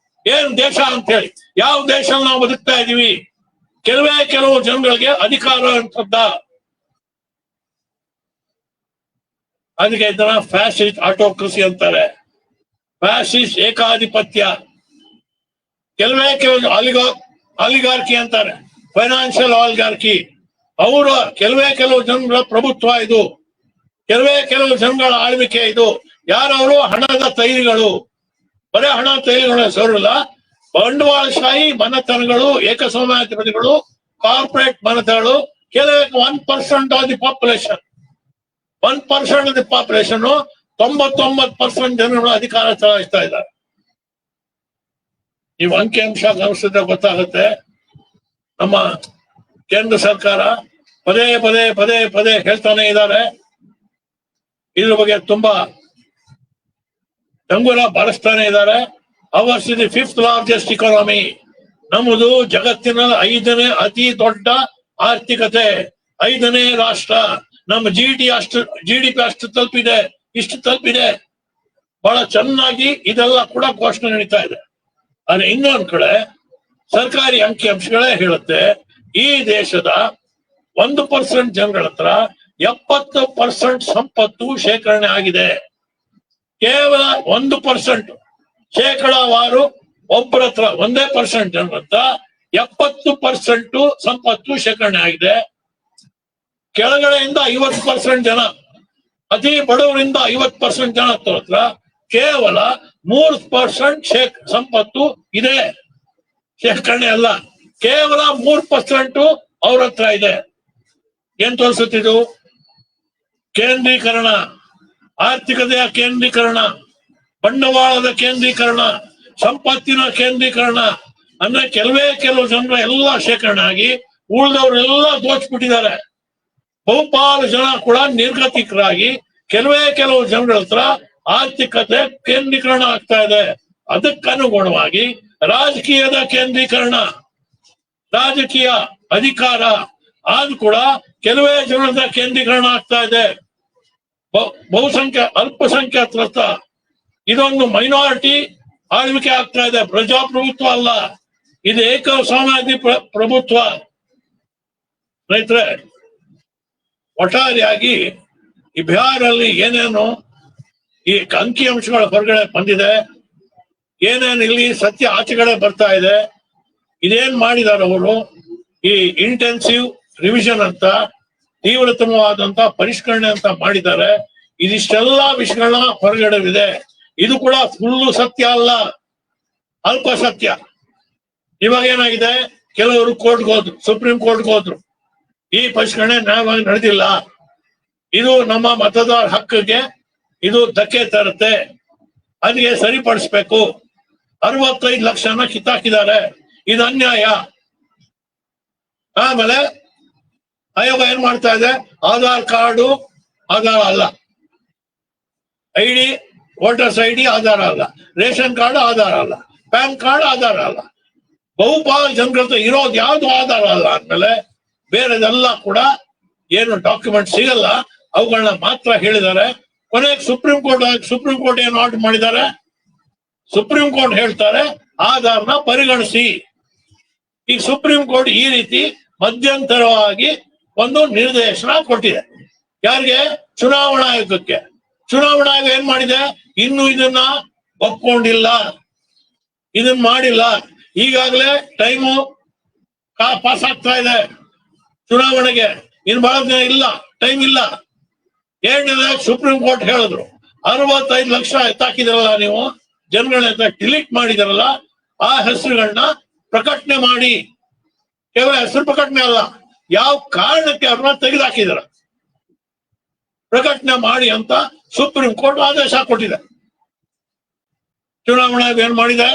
ಏನ್ ದೇಶ ಅಂತ ಹೇಳಿ. ಯಾವ ದೇಶ ನಾವು ಬದುಕ್ತಾ ಇದೀವಿ? ಕೆಲವು ಜನಗಳಿಗೆ ಅಧಿಕಾರ ಅಂತದ್ದ. ಅದಕ್ಕೆ ಇದನ್ನ ಫ್ಯಾಸಿಸ್ಟ್ ಆಟೋಕ್ರಸಿ ಅಂತಾರೆ, ಫ್ಯಾಸಿಸ್ಟ್ ಏಕಾಧಿಪತ್ಯ. ಕೆಲವು ಆಲಿಗಾರ್ಕಿ ಅಂತಾರೆ, ಫೈನಾನ್ಷಿಯಲ್ ಆಲಿಗಾರ್ಕಿ. ಅವರು ಕೆಲವು ಜನರ ಪ್ರಭುತ್ವ ಇದು, ಕೆಲವು ಜನಗಳ ಆಳ್ವಿಕೆ ಇದು. ಯಾರವರು? ಹಣದ ತೈರಿಗಳು. ಬರೇ ಹಣ ತೈರಿಗಳ ಹೆಸರಿಲ್ಲ, ಬಂಡವಾಳಶಾಹಿ ಮನೆತನಗಳು, ಏಕಸ್ವಾಮ್ಯಾಧಿಪತಿಗಳು, ಕಾರ್ಪೊರೇಟ್ ಮನೆತನಗಳು. ಕೆಲವು 1% of the population, 1% of the population 99% ಜನಗಳು ಅಧಿಕಾರ ಚಲಾಯಿಸ್ತಾ ಇದ್ದಾರೆ. ನೀವು ಅಂಕಿಅಂಶ ಗಮನಿಸಿದ್ರೆ ಗೊತ್ತಾಗುತ್ತೆ. ನಮ್ಮ ಕೇಂದ್ರ ಸರ್ಕಾರ ಪದೇ ಹೇಳ್ತಾನೆ ಇದ್ದಾರೆ. ಇದ್ರ ಬಗ್ಗೆ ತುಂಬಾ ಡಂಗುರ ಬಾರಿಸ್ತಾನೆ ಇದ್ದಾರೆ. Hours is the 5th largest economy. ನಮ್ಮದು ಜಗತ್ತಿನ 5ನೇ ಅತಿ ದೊಡ್ಡ ಆರ್ಥಿಕತೆ, 5ನೇ ರಾಷ್ಟ್ರ. ನಮ್ಮ GDP ಅಷ್ಟು ತಲುಪಿದೆ, ಇಷ್ಟು ತಲುಪಿದೆ. ಬಹಳ ಚೆನ್ನಾಗಿ ಇದೆಲ್ಲ ಕೂಡ ಘೋಷಣೆ ನಡೀತಾ ಇದೆ. ಆದ್ರೆ ಇನ್ನೊಂದ್ ಕಡೆ ಸರ್ಕಾರಿ ಅಂಕಿಅಂಶಗಳೇ ಹೇಳುತ್ತೆ, ಈ ದೇಶದ 1% ಜನಗಳ ಹತ್ರ 70% ಸಂಪತ್ತು ಶೇಖರಣೆ ಆಗಿದೆ. ಕೇವಲ 1% ಶೇಕಡಾವಾರು ಒಬ್ಬರ ಹತ್ರ 1% ಜನರ ಹತ್ರ 70% ಸಂಪತ್ತು ಶೇಖರಣೆ ಆಗಿದೆ. ಕೆಳಗಡೆಯಿಂದ 50% ಜನ, ಅತಿ ಬಡವರಿಂದ 50% ಜನ ಹತ್ರ ಕೇವಲ 3% ಸಂಪತ್ತು ಇದೆ. ಶೇಖರಣೆ ಅಲ್ಲ, ಕೇವಲ 3% ಅವ್ರ ಹತ್ರ ಇದೆ. ಏನ್ ತೋರಿಸುತ್ತಿದ್ದು? ಕೇಂದ್ರೀಕರಣ, ಆರ್ಥಿಕತೆಯ ಕೇಂದ್ರೀಕರಣ, ಬಂಡವಾಳದ ಕೇಂದ್ರೀಕರಣ, ಸಂಪತ್ತಿನ ಕೇಂದ್ರೀಕರಣ. ಅಂದ್ರೆ ಕೆಲವು ಜನರ ಎಲ್ಲ ಶೇಖರಣೆ ಆಗಿ ಉಳಿದವರೆಲ್ಲ ದೋಚ್ಬಿಟ್ಟಿದ್ದಾರೆ. ಬಹುಪಾಲು ಜನ ಕೂಡ ನಿರ್ಗತಿಕರಾಗಿ ಕೆಲವು ಜನಗಳ ಹತ್ರ ಆರ್ಥಿಕತೆ ಕೇಂದ್ರೀಕರಣ ಆಗ್ತಾ ಇದೆ. ಅದಕ್ಕನುಗುಣವಾಗಿ ರಾಜಕೀಯದ ಕೇಂದ್ರೀಕರಣ, ರಾಜಕೀಯ ಅಧಿಕಾರ ಅದು ಕೂಡ ಕೆಲವೇ ಜನರ ಕೇಂದ್ರೀಕರಣ ಆಗ್ತಾ ಇದೆ. ಅಲ್ಪಸಂಖ್ಯಾತರ ಹತ್ರ ಇದೊಂದು ಮೈನಾರಿಟಿ ಆಳ್ವಿಕೆ ಆಗ್ತಾ ಇದೆ. ಪ್ರಜಾಪ್ರಭುತ್ವ ಅಲ್ಲ, ಇದು ಏಕಸ್ವಾಮ್ಯಾಧಿ ಪ್ರಭುತ್ವ. ಸ್ನೇಹಿತರೆ, ಒಟ್ಟಾರೆಯಾಗಿ ಈ ಬಿಹಾರಲ್ಲಿ ಏನೇನು ಈ ಅಂಕಿ ಅಂಶಗಳ ಹೊರಗಡೆ ಬಂದಿದೆ, ಏನೇನು ಇಲ್ಲಿ ಸತ್ಯ ಆಚೆಗಡೆ ಬರ್ತಾ ಇದೆ, ಇದೇನ್ ಮಾಡಿದಾರೆ ಅವರು, ಈ ಇಂಟೆನ್ಸಿವ್ ರಿವಿಷನ್ ಅಂತ ತೀವ್ರತಮವಾದಂತ ಪರಿಷ್ಕರಣೆ ಅಂತ ಮಾಡಿದ್ದಾರೆ. ಇದಿಷ್ಟೆಲ್ಲಾ ವಿಷಯಗಳನ್ನ ಹೊರಗಡೆ. ಇದು ಕೂಡ ಫುಲ್ಲು ಸತ್ಯ ಅಲ್ಲ, ಅಲ್ಪ ಸತ್ಯ. ಇವಾಗ ಏನಾಗಿದೆ, ಕೆಲವರು ಕೋರ್ಟ್ಗೆ ಹೋದ್ರು, ಸುಪ್ರೀಂ ಕೋರ್ಟ್ಗೆ ಹೋದ್ರು, ಈ ಪರಿಷ್ಕರಣೆ ನ್ಯಾಯವಾಗಿ ನಡೆದಿಲ್ಲ, ಇದು ನಮ್ಮ ಮತದಾರ ಹಕ್ಕಿಗೆ ಇದು ಧಕ್ಕೆ ತರುತ್ತೆ, ಅದಕ್ಕೆ ಸರಿಪಡಿಸ್ಬೇಕು, 65 ಲಕ್ಷನ ಕಿತ್ತಾಕಿದ್ದಾರೆ, ಇದು ಅನ್ಯಾಯ. ಆಮೇಲೆ ಆಯೋಗ ಏನ್ ಮಾಡ್ತಾ ಇದೆ, ಆಧಾರ್ ಕಾರ್ಡು ಆಧಾರ ಅಲ್ಲ, ಐಡಿ ವೋಟರ್ಸ್ ಐಡಿ ಆಧಾರ ಅಲ್ಲ, ರೇಷನ್ ಕಾರ್ಡ್ ಆಧಾರ ಅಲ್ಲ, ಪ್ಯಾನ್ ಕಾರ್ಡ್ ಆಧಾರ ಅಲ್ಲ, ಬಹುಪಾಲು ಜನರ ಇರೋದು ಯಾವ್ದು ಆಧಾರ ಅಲ್ಲ ಅಂದ್ಮೇಲೆ ಬೇರೆದೆಲ್ಲ ಕೂಡ ಏನು ಡಾಕ್ಯುಮೆಂಟ್ ಸಿಗಲ್ಲ, ಅವುಗಳನ್ನ ಮಾತ್ರ ಹೇಳಿದ್ದಾರೆ. ಕೊನೆಗೆ ಸುಪ್ರೀಂ ಕೋರ್ಟ್ ಏನು ಆರ್ಡರ್ ಮಾಡಿದ್ದಾರೆ, ಸುಪ್ರೀಂ ಕೋರ್ಟ್ ಹೇಳ್ತಾರೆ ಆಧಾರ್ನ ಪರಿಗಣಿಸಿ. ಈಗ ಸುಪ್ರೀಂ ಕೋರ್ಟ್ ಈ ರೀತಿ ಮಧ್ಯಂತರವಾಗಿ ಒಂದು ನಿರ್ದೇಶನ ಕೊಟ್ಟಿದೆ. ಯಾರಿಗೆ? ಚುನಾವಣಾ ಆಯೋಗಕ್ಕೆ. ಚುನಾವಣಾ ಆಯೋಗ ಏನ್ ಮಾಡಿದೆ, ಇನ್ನು ಇದನ್ನ ಒಪ್ಕೊಂಡಿಲ್ಲ, ಇದನ್ನ ಮಾಡಿಲ್ಲ. ಈಗಾಗಲೇ ಟೈಮು ಪಾಸ್ ಆಗ್ತಾ ಇದೆ ಚುನಾವಣೆಗೆ, ಇನ್ ಬಹಳ ದಿನ ಇಲ್ಲ, ಟೈಮ್ ಇಲ್ಲ. ಎರಡನೇ ಸುಪ್ರೀಂ ಕೋರ್ಟ್ ಹೇಳಿದ್ರು 65 ಲಕ್ಷ ಎತ್ತಾಕಿದಿರಲ್ಲ ನೀವು, ಜನಗಳನ್ನ ಡಿಲೀಟ್ ಮಾಡಿದಿರಲ್ಲ, ಆ ಹೆಸರುಗಳನ್ನ ಪ್ರಕಟಣೆ ಮಾಡಿ. ಕೇವಲ ಹೆಸರು ಪ್ರಕಟಣೆ ಅಲ್ಲ, ಯಾವ ಕಾರಣಕ್ಕೆ ಅವ್ರನ್ನ ತೆಗೆದುಹಾಕಿದಾರ ಪ್ರಕಟಣೆ ಮಾಡಿ ಅಂತ ಸುಪ್ರೀಂ ಕೋರ್ಟ್ ಆದೇಶ ಕೊಟ್ಟಿದೆ. ಚುನಾವಣಾ ಆಯೋಗ ಏನ್ ಮಾಡಿದೆ,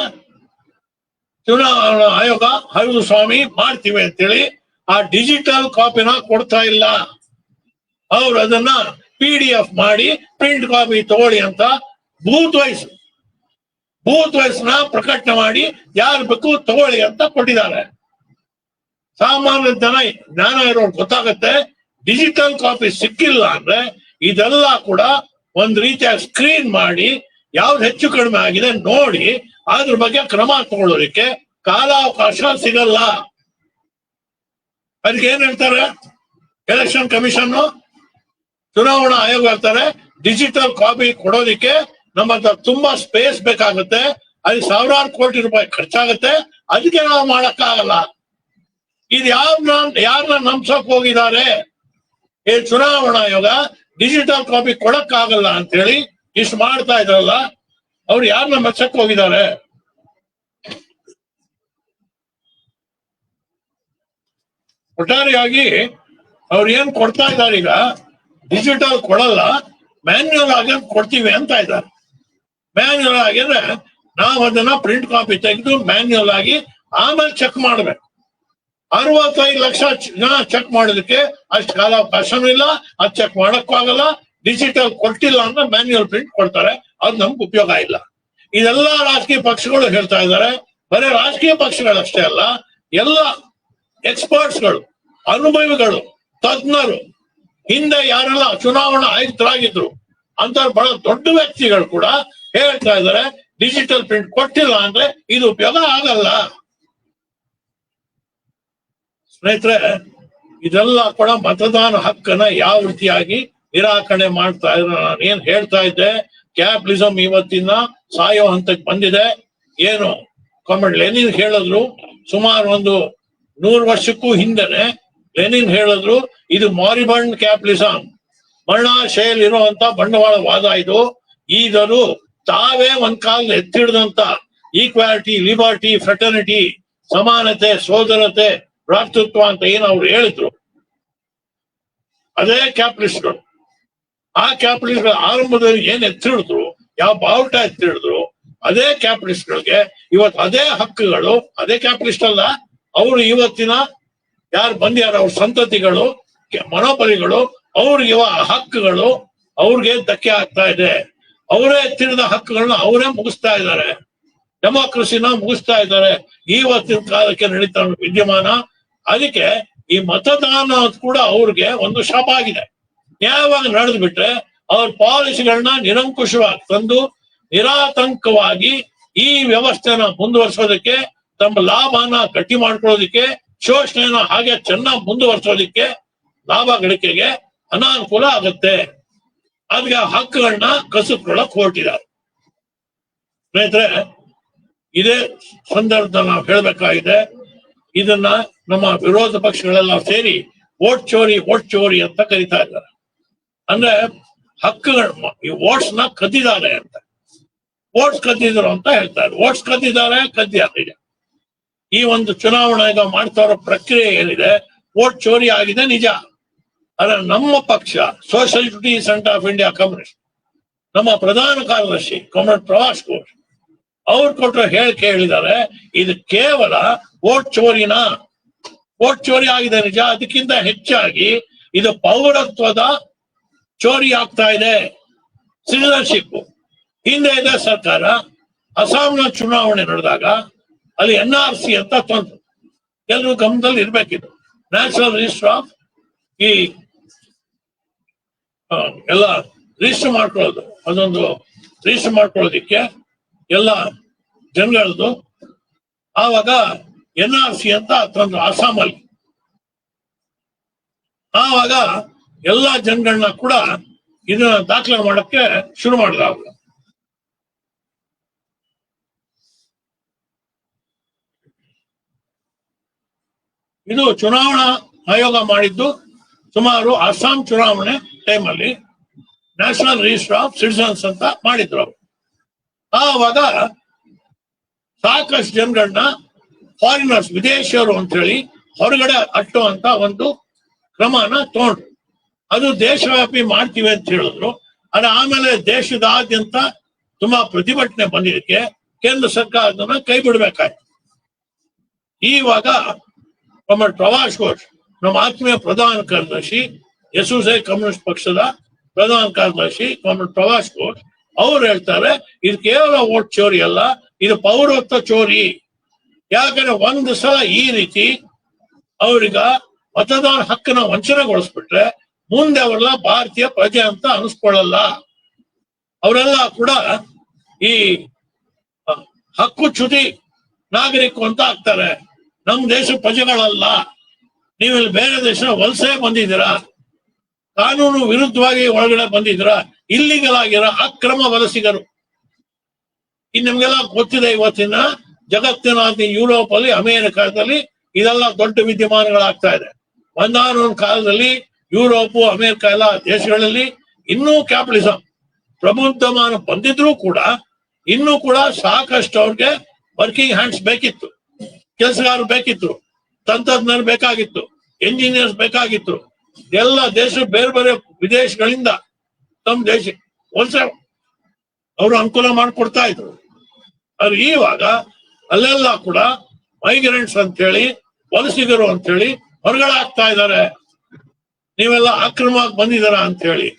ಚುನಾವಣಾ ಆಯೋಗ ಹೌದು ಸ್ವಾಮಿ ಮಾಡ್ತೀವಿ ಅಂತೇಳಿ ಆ ಡಿಜಿಟಲ್ ಕಾಪಿನ ಕೊಡ್ತಾ ಇಲ್ಲ, ಅವ್ರು ಅದನ್ನ PDF ಮಾಡಿ ಪ್ರಿಂಟ್ ಕಾಪಿ ತಗೊಳ್ಳಿ ಅಂತ ಬೂತ್ ವೈಸ್ ನ ಪ್ರಕಟಣೆ ಮಾಡಿ ಯಾರು ಬೇಕು ತಗೊಳ್ಳಿ ಅಂತ ಕೊಟ್ಟಿದ್ದಾರೆ. ಸಾಮಾನ್ಯ ಜ್ಞಾನ ಇರೋರು ಗೊತ್ತಾಗತ್ತೆ, ಡಿಜಿಟಲ್ ಕಾಪಿ ಸಿಕ್ಕಿಲ್ಲ ಅಂದ್ರೆ ಇದೆಲ್ಲ ಕೂಡ ಒಂದ್ ರೀತಿಯ ಸ್ಕ್ರೀನ್ ಮಾಡಿ ಯಾವ್ದು ಹೆಚ್ಚು ಕಡಿಮೆ ಆಗಿದೆ ನೋಡಿ ಅದ್ರ ಬಗ್ಗೆ ಕ್ರಮ ತಗೊಳ್ಳೋದಕ್ಕೆ ಕಾಲಾವಕಾಶ ಸಿಗಲ್ಲ. ಅದಕ್ಕೆ ಏನ್ ಹೇಳ್ತಾರೆ ಎಲೆಕ್ಷನ್ ಕಮಿಷನ್, ಚುನಾವಣಾ ಆಯೋಗ ಹೇಳ್ತಾರೆ ಡಿಜಿಟಲ್ ಕಾಪಿ ಕೊಡೋದಿಕ್ಕೆ ನಮ್ಮ ಹತ್ರ ತುಂಬಾ ಸ್ಪೇಸ್ ಬೇಕಾಗುತ್ತೆ, ಅಲ್ಲಿ ಸಾವಿರಾರು ಕೋಟಿ ರೂಪಾಯಿ ಖರ್ಚಾಗುತ್ತೆ, ಅದಕ್ಕೆ ನಾವು ಮಾಡಕ್ಕಾಗಲ್ಲ. ಇದು ಯಾರನ್ನ ನಂಬ್ಸಕ್ ಹೋಗಿದ್ದಾರೆ, ಈ ಚುನಾವಣಾ ಆಯೋಗ ಡಿಜಿಟಲ್ ಕಾಪಿ ಕೊಡಕ್ಕಾಗಲ್ಲ ಅಂತ ಹೇಳಿ ಇಷ್ಟು ಮಾಡ್ತಾ ಇದ್ರಲ್ಲ, ಅವ್ರು ಯಾರನ್ನ ಮೆಚ್ಚಕ್ ಹೋಗಿದ್ದಾರೆ? ಒಟ್ಟಾರೆಯಾಗಿ ಅವ್ರು ಏನ್ ಕೊಡ್ತಾ ಇದ್ದಾರೆ, ಈಗ ಡಿಜಿಟಲ್ ಕೊಡಲ್ಲ, ಮ್ಯಾನ್ಯುಯಲ್ ಆಗಿ ಕೊಡ್ತೀವಿ ಅಂತ ಇದ್ದಾರೆ. ಮ್ಯಾನ್ಯುಯಲ್ ಆಗಿದ್ರೆ ನಾವು ಅದನ್ನ ಪ್ರಿಂಟ್ ಕಾಪಿ ತೆಗೆದು ಮ್ಯಾನ್ಯುಯಲ್ ಆಗಿ ಆಮೇಲೆ ಚೆಕ್ ಮಾಡ್ಬೇಕು. 65 ಲಕ್ಷ ಜನ ಚೆಕ್ ಮಾಡೋದಕ್ಕೆ ಅಷ್ಟು ಕಾಲಾವಕಾಶನೂ ಇಲ್ಲ, ಅದು ಚೆಕ್ ಮಾಡಕ್ಕೂ ಆಗಲ್ಲ. ಡಿಜಿಟಲ್ ಕೊಟ್ಟಿಲ್ಲ ಅಂದ್ರೆ ಮ್ಯಾನ್ಯುಯಲ್ ಪ್ರಿಂಟ್ ಕೊಡ್ತಾರೆ, ಅದು ನಮ್ಗೆ ಉಪಯೋಗ ಇಲ್ಲ. ಇದೆಲ್ಲ ರಾಜಕೀಯ ಪಕ್ಷಗಳು ಹೇಳ್ತಾ ಇದ್ದಾರೆ. ಬರೀ ರಾಜಕೀಯ ಪಕ್ಷಗಳಷ್ಟೇ ಅಲ್ಲ, ಎಲ್ಲ ಎಕ್ಸ್ಪರ್ಟ್ಸ್ಗಳು, ಅನುಭವಿಗಳು, ತಜ್ಞರು, ಹಿಂದೆ ಯಾರೆಲ್ಲ ಚುನಾವಣಾ ಆಯುಕ್ತರಾಗಿದ್ರು ಅಂತ ಬಹಳ ದೊಡ್ಡ ವ್ಯಕ್ತಿಗಳು ಕೂಡ ಹೇಳ್ತಾ ಇದ್ದಾರೆ ಡಿಜಿಟಲ್ ಪ್ರಿಂಟ್ ಕೊಟ್ಟಿಲ್ಲ ಅಂದ್ರೆ ಇದು ಉಪಯೋಗ ಆಗಲ್ಲ. ಸ್ನೇಹಿತರೆ, ಇದೆಲ್ಲ ಕೂಡ ಮತದಾನ ಹಕ್ಕನ್ನ ಯಾವ ರೀತಿಯಾಗಿ ನಿರಾಕರಣೆ ಮಾಡ್ತಾ ಇದ್ರೆ, ನಾನು ಏನ್ ಹೇಳ್ತಾ ಇದ್ದೆ, ಕ್ಯಾಪಿಟಲಿಸಂ ಇವತ್ತಿನ ಸಾಯೋ ಹಂತಕ್ಕೆ ಬಂದಿದೆ. ಏನು ಕಾಮೆಂಟ್ ಲೆನಿನ್ ಹೇಳಿದ್ರು, ಸುಮಾರು ಒಂದು 100 ವರ್ಷಕ್ಕೂ ಹಿಂದೆನೆ ಲೆನಿನ್ ಹೇಳಿದ್ರು, ಇದು ಮಾರಿಬಂಡ್ ಕ್ಯಾಪಿಟಲಿಸಂ, ಮರಣಾಶಯಲ್ಲಿ ಇರುವಂತ ಬಂಡವಾಳವಾದ ಇದು. ಈಗರು ತಾವೇ ಒಂದ್ ಕಾಲ ಎತ್ತಿಡಿದಂತ ಈಕ್ವಾಲಿಟಿ, ಲಿಬರ್ಟಿ, ಫ್ರೆಟರ್ನಿಟಿ, ಸಮಾನತೆ, ಸೋದರತೆ, ಭ್ರಾತೃತ್ವ ಅಂತ ಏನು ಅವ್ರು ಹೇಳಿದ್ರು, ಅದೇ ಕ್ಯಾಪಿಟಲಿಸ್ಟ್ಗಳು. ಆ ಕ್ಯಾಪಿಟಲಿಸ್ಟ್ಗಳ ಆರಂಭದಲ್ಲಿ ಏನ್ ಎತ್ತಿಡಿದ್ರು, ಯಾವ ಬಾವುಟ ಎತ್ತಿಡಿದ್ರು, ಅದೇ ಕ್ಯಾಪಿಟಲಿಸ್ಟ್ಗಳಿಗೆ ಇವತ್ತು ಅದೇ ಹಕ್ಕುಗಳು. ಅದೇ ಕ್ಯಾಪಿಟಲಿಸ್ಟ್ ಅಲ್ಲ, ಅವರು ಇವತ್ತಿನ ಯಾರು ಬಂದ್ಯಾರ ಅವ್ರ ಸಂತತಿಗಳು, ಮೊನೋಪಲಿಗಳು, ಅವ್ರಿಗೆ ಹಕ್ಕುಗಳು ಅವ್ರಿಗೆ ಧಕ್ಕೆ ಆಗ್ತಾ ಇದೆ. ಅವರೇ ಎತ್ತಿಡಿದ ಹಕ್ಕುಗಳನ್ನ ಅವರೇ ಮುಗಿಸ್ತಾ ಇದ್ದಾರೆ, ಡೆಮೋಕ್ರಸಿನ ಮುಗಿಸ್ತಾ ಇದ್ದಾರೆ. ಇವತ್ತಿನ ಕಾಲಕ್ಕೆ ನಡೀತಾ ವಿದ್ಯಮಾನ. ಅದಕ್ಕೆ ಈ ಮತದಾನ ಕೂಡ ಅವ್ರಿಗೆ ಒಂದು ಶಾಪ ಆಗಿದೆ. ನ್ಯಾಯವಾಗಿ ನಡೆದು ಬಿಟ್ರೆ ಅವ್ರ ಪಾಲಿಸಿಗಳನ್ನ ನಿರಂಕುಶವಾಗಿ ತಂದು ನಿರಾತಂಕವಾಗಿ ಈ ವ್ಯವಸ್ಥೆನ ಮುಂದುವರಿಸೋದಕ್ಕೆ, ತಮ್ಮ ಲಾಭನ ಗಟ್ಟಿ ಮಾಡ್ಕೊಳ್ಳೋದಕ್ಕೆ ಶೋಷಣೆನ ಹಾಗೆ ಚೆನ್ನಾಗಿ ಮುಂದುವರ್ಸೋದಿಕ್ಕೆ ಲಾಭ ಗಳಿಕೆಗೆ ಅನಾನುಕೂಲ ಆಗುತ್ತೆ. ಅದಕ್ಕೆ ಹಕ್ಕುಗಳನ್ನ ಕಸಿದುಕೊಳ್ಳಕ್ ಹೊರಟಿದ್ದಾರೆ. ಸ್ನೇಹಿತರೆ, ಇದೇ ಸಂದರ್ಭದಲ್ಲಿ ನಾವು ಹೇಳ್ಬೇಕಾಗಿದೆ, ಇದನ್ನ ನಮ್ಮ ವಿರೋಧ ಪಕ್ಷಗಳೆಲ್ಲ ಸೇರಿ ವೋಟ್ ಚೋರಿ ಅಂತ ಕರೀತಾ ಇದ್ದಾರೆ. ಅಂದ್ರೆ ಹಕ್ಕುಗಳು ಈ ವೋಟ್ಸ್ ನ ಕದ್ದಿದ್ದಾರೆ ಅಂತ, ವೋಟ್ಸ್ ಕದ್ದಿದ್ರು ಅಂತ ಹೇಳ್ತಾರೆ. ವೋಟ್ಸ್ ಕದ್ದಿದ್ದಾರೆ. ಈ ಒಂದು ಚುನಾವಣಾ ಈಗ ಮಾಡ್ತಾ ಇರೋ ಪ್ರಕ್ರಿಯೆ ಏನಿದೆ, ವೋಟ್ ಚೋರಿ ಆಗಿದೆ ನಿಜ. ಆದ್ರೆ ನಮ್ಮ ಪಕ್ಷ social justice centre of India communist, ನಮ್ಮ ಪ್ರಧಾನ ಕಾರ್ಯದರ್ಶಿ ಕಾಮ್ರೇಡ್ ಪ್ರವಾಸ್ ಘೋಷ್ ಅವ್ರು ಕೊಟ್ಟರೆ ಹೇಳಿಕೆ ಹೇಳಿದ್ದಾರೆ, ಇದು ಕೇವಲ ವೋಟ್ ಚೋರಿ ಆಗಿದೆ ನಿಜ. ಅದಕ್ಕಿಂತ ಹೆಚ್ಚಾಗಿ ಇದು ಪೌರತ್ವದ ಚೋರಿ ಆಗ್ತಾ ಇದೆ, ಸಿಟಿಜನ್ಶಿಪ್. ಹಿಂದೆ ಇದೆ ಸರ್ಕಾರ ಅಸ್ಸಾಂನ ಚುನಾವಣೆ ನಡೆದಾಗ ಅಲ್ಲಿ NRC ಅಂತ ತಂದ್ರು. ಎಲ್ಲರೂ ಗಮನದಲ್ಲಿ ಇರ್ಬೇಕಿತ್ತು. ನ್ಯಾಷನಲ್ ರಿಜಿಸ್ಟರ್ ಆಫ್ ಈ ಎಲ್ಲ ರಿಜಿಸ್ಟರ್ ಮಾಡ್ಕೊಳ್ಳೋದು, ಅದೊಂದು ರಿಜಿಸ್ಟರ್ ಮಾಡ್ಕೊಳ್ಳೋದಿಕ್ಕೆ ಎಲ್ಲ ಜನಗಳದ್ದು. ಆವಾಗ NRC ಅಂತ ತಂದ್ರು ಅಸ್ಸಾಮಲ್ಲಿ. ಆವಾಗ ಎಲ್ಲಾ ಜನಗಳನ್ನ ಕೂಡ ಇದನ್ನ ದಾಖಲೆ ಮಾಡಕ್ಕೆ ಶುರು ಮಾಡಿದ. ಇದು ಚುನಾವಣಾ ಆಯೋಗ ಮಾಡಿದ್ದು ಸುಮಾರು ಅಸ್ಸಾಂ ಚುನಾವಣೆ ಟೈಮಲ್ಲಿ ನ್ಯಾಷನಲ್ ರಿಜಿಸ್ಟರ್ ಆಫ್ ಸಿಟಿಜನ್ಸ್ ಅಂತ ಮಾಡಿದ್ರು ಅವರು. ಆವಾಗ ಸಾಕಷ್ಟು ಜನಗಳನ್ನ ಫಾರಿನರ್ಸ್, ವಿದೇಶಿಯರು ಅಂತ ಹೇಳಿ ಹೊರಗಡೆ ಅಟ್ಟುವಂತ ಒಂದು ಕ್ರಮನ ತಗೊಂಡ್ರು. ಅದು ದೇಶವ್ಯಾಪಿ ಮಾಡ್ತೀವಿ ಅಂತ ಹೇಳಿದ್ರು. ಆದ್ರೆ ಆಮೇಲೆ ದೇಶದಾದ್ಯಂತ ತುಂಬಾ ಪ್ರತಿಭಟನೆ ಬಂದಿದ್ದಕ್ಕೆ ಕೇಂದ್ರ ಸರ್ಕಾರ ಅದನ್ನ ಕೈ ಬಿಡ್ಬೇಕಾಯ್ತು. ಈವಾಗ ನಮ್ಮ ಪ್ರವಾಸ್ ಘೋಷ್, ನಮ್ಮ ಆತ್ಮೀಯ ಪ್ರಧಾನ ಕಾರ್ಯದರ್ಶಿ, ಎಸ್ಯುಸೈ ಕಮ್ಯುನಿಸ್ಟ್ ಪಕ್ಷದ ಪ್ರಧಾನ ಕಾರ್ಯದರ್ಶಿ ಕಾಮ್ರೇಡ್ ಪ್ರವಾಸ್ ಘೋಷ್ ಅವ್ರು ಹೇಳ್ತಾರೆ, ಇದು ಕೇವಲ ವೋಟ್ ಚೋರಿ ಅಲ್ಲ, ಇದು ಪೌರತ್ವ ಚೋರಿ. ಯಾಕಂದ್ರೆ ಒಂದು ಸಲ ಈ ರೀತಿ ಅವ್ರಿಗ ಮತದಾನ ಹಕ್ಕನ್ನ ವಂಚನೆಗೊಳಿಸ್ಬಿಟ್ರೆ ಮುಂದೆ ಅವರೆಲ್ಲ ಭಾರತೀಯ ಪ್ರಜೆ ಅಂತ ಅನಿಸ್ಕೊಳ್ಳಲ್ಲ. ಅವರೆಲ್ಲ ಕೂಡ ಈ ಹಕ್ಕುಚ್ಯುತಿ ನಾಗರಿಕರು ಅಂತ ಆಗ್ತಾರೆ. ನಮ್ಮ ದೇಶ ಪ್ರಜೆಗಳಲ್ಲ, ನೀವಿಲ್ಲಿ ಬೇರೆ ದೇಶ ವಲಸೆ ಬಂದಿದ್ದೀರಾ, ಕಾನೂನು ವಿರುದ್ಧವಾಗಿ ಒಳಗಡೆ ಬಂದಿದ್ದೀರಾ, ಇಲ್ಲಿಗಲ್ ಆಗಿರೋ ಅಕ್ರಮ ವಲಸಿಗರು. ನಿಮ್ಗೆಲ್ಲ ಗೊತ್ತಿದೆ, ಇವತ್ತಿನ ಜಗತ್ತಿನಾದ್ಯ ಯುರೋಪ್ ಅಲ್ಲಿ, ಅಮೆರಿಕದಲ್ಲಿ ಇದೆಲ್ಲ ದೊಡ್ಡ ವಿದ್ಯಮಾನಗಳಾಗ್ತಾ ಇದೆ. ಒಂದಾನೊಂದು ಕಾಲದಲ್ಲಿ ಯುರೋಪ್, ಅಮೆರಿಕ ಎಲ್ಲ ದೇಶಗಳಲ್ಲಿ ಇನ್ನೂ ಕ್ಯಾಪಿಟಲಿಸಂ ಪ್ರಬುದ್ಧಮಾನ ಬಂದಿದ್ರು ಕೂಡ ಇನ್ನೂ ಕೂಡ ಸಾಕಷ್ಟು ಅವ್ರಿಗೆ ವರ್ಕಿಂಗ್ ಹ್ಯಾಂಡ್ಸ್ ಬೇಕಿತ್ತು, ಕೆಲಸಗಾರರು ಬೇಕಿತ್ತು, ತಂತ್ರಜ್ಞರು ಬೇಕಾಗಿತ್ತು, ಎಂಜಿನಿಯರ್ಸ್ ಬೇಕಾಗಿತ್ತು. ಎಲ್ಲ ದೇಶ ಬೇರೆ ಬೇರೆ ವಿದೇಶಗಳಿಂದ ತಮ್ಮ ದೇಶ ವಲಸೆ ಅವರು ಅನುಕೂಲ ಮಾಡಿಕೊಡ್ತಾ ಇದ್ರು. ಆದ್ರೆ ಇವಾಗ ಅಲ್ಲೆಲ್ಲ ಕೂಡ ಮೈಗ್ರೆಂಟ್ಸ್ ಅಂತ ಹೇಳಿ, ವಲಸಿಗರು ಅಂತ ಹೇಳಿ ಹೊರಗಡೆ ಆಗ್ತಾ ಇದ್ದಾರೆ. ನೀವೆಲ್ಲ ಅಕ್ರಮವಾಗಿ ಬಂದಿದ್ದೀರಾ ಅಂತ ಹೇಳಿ.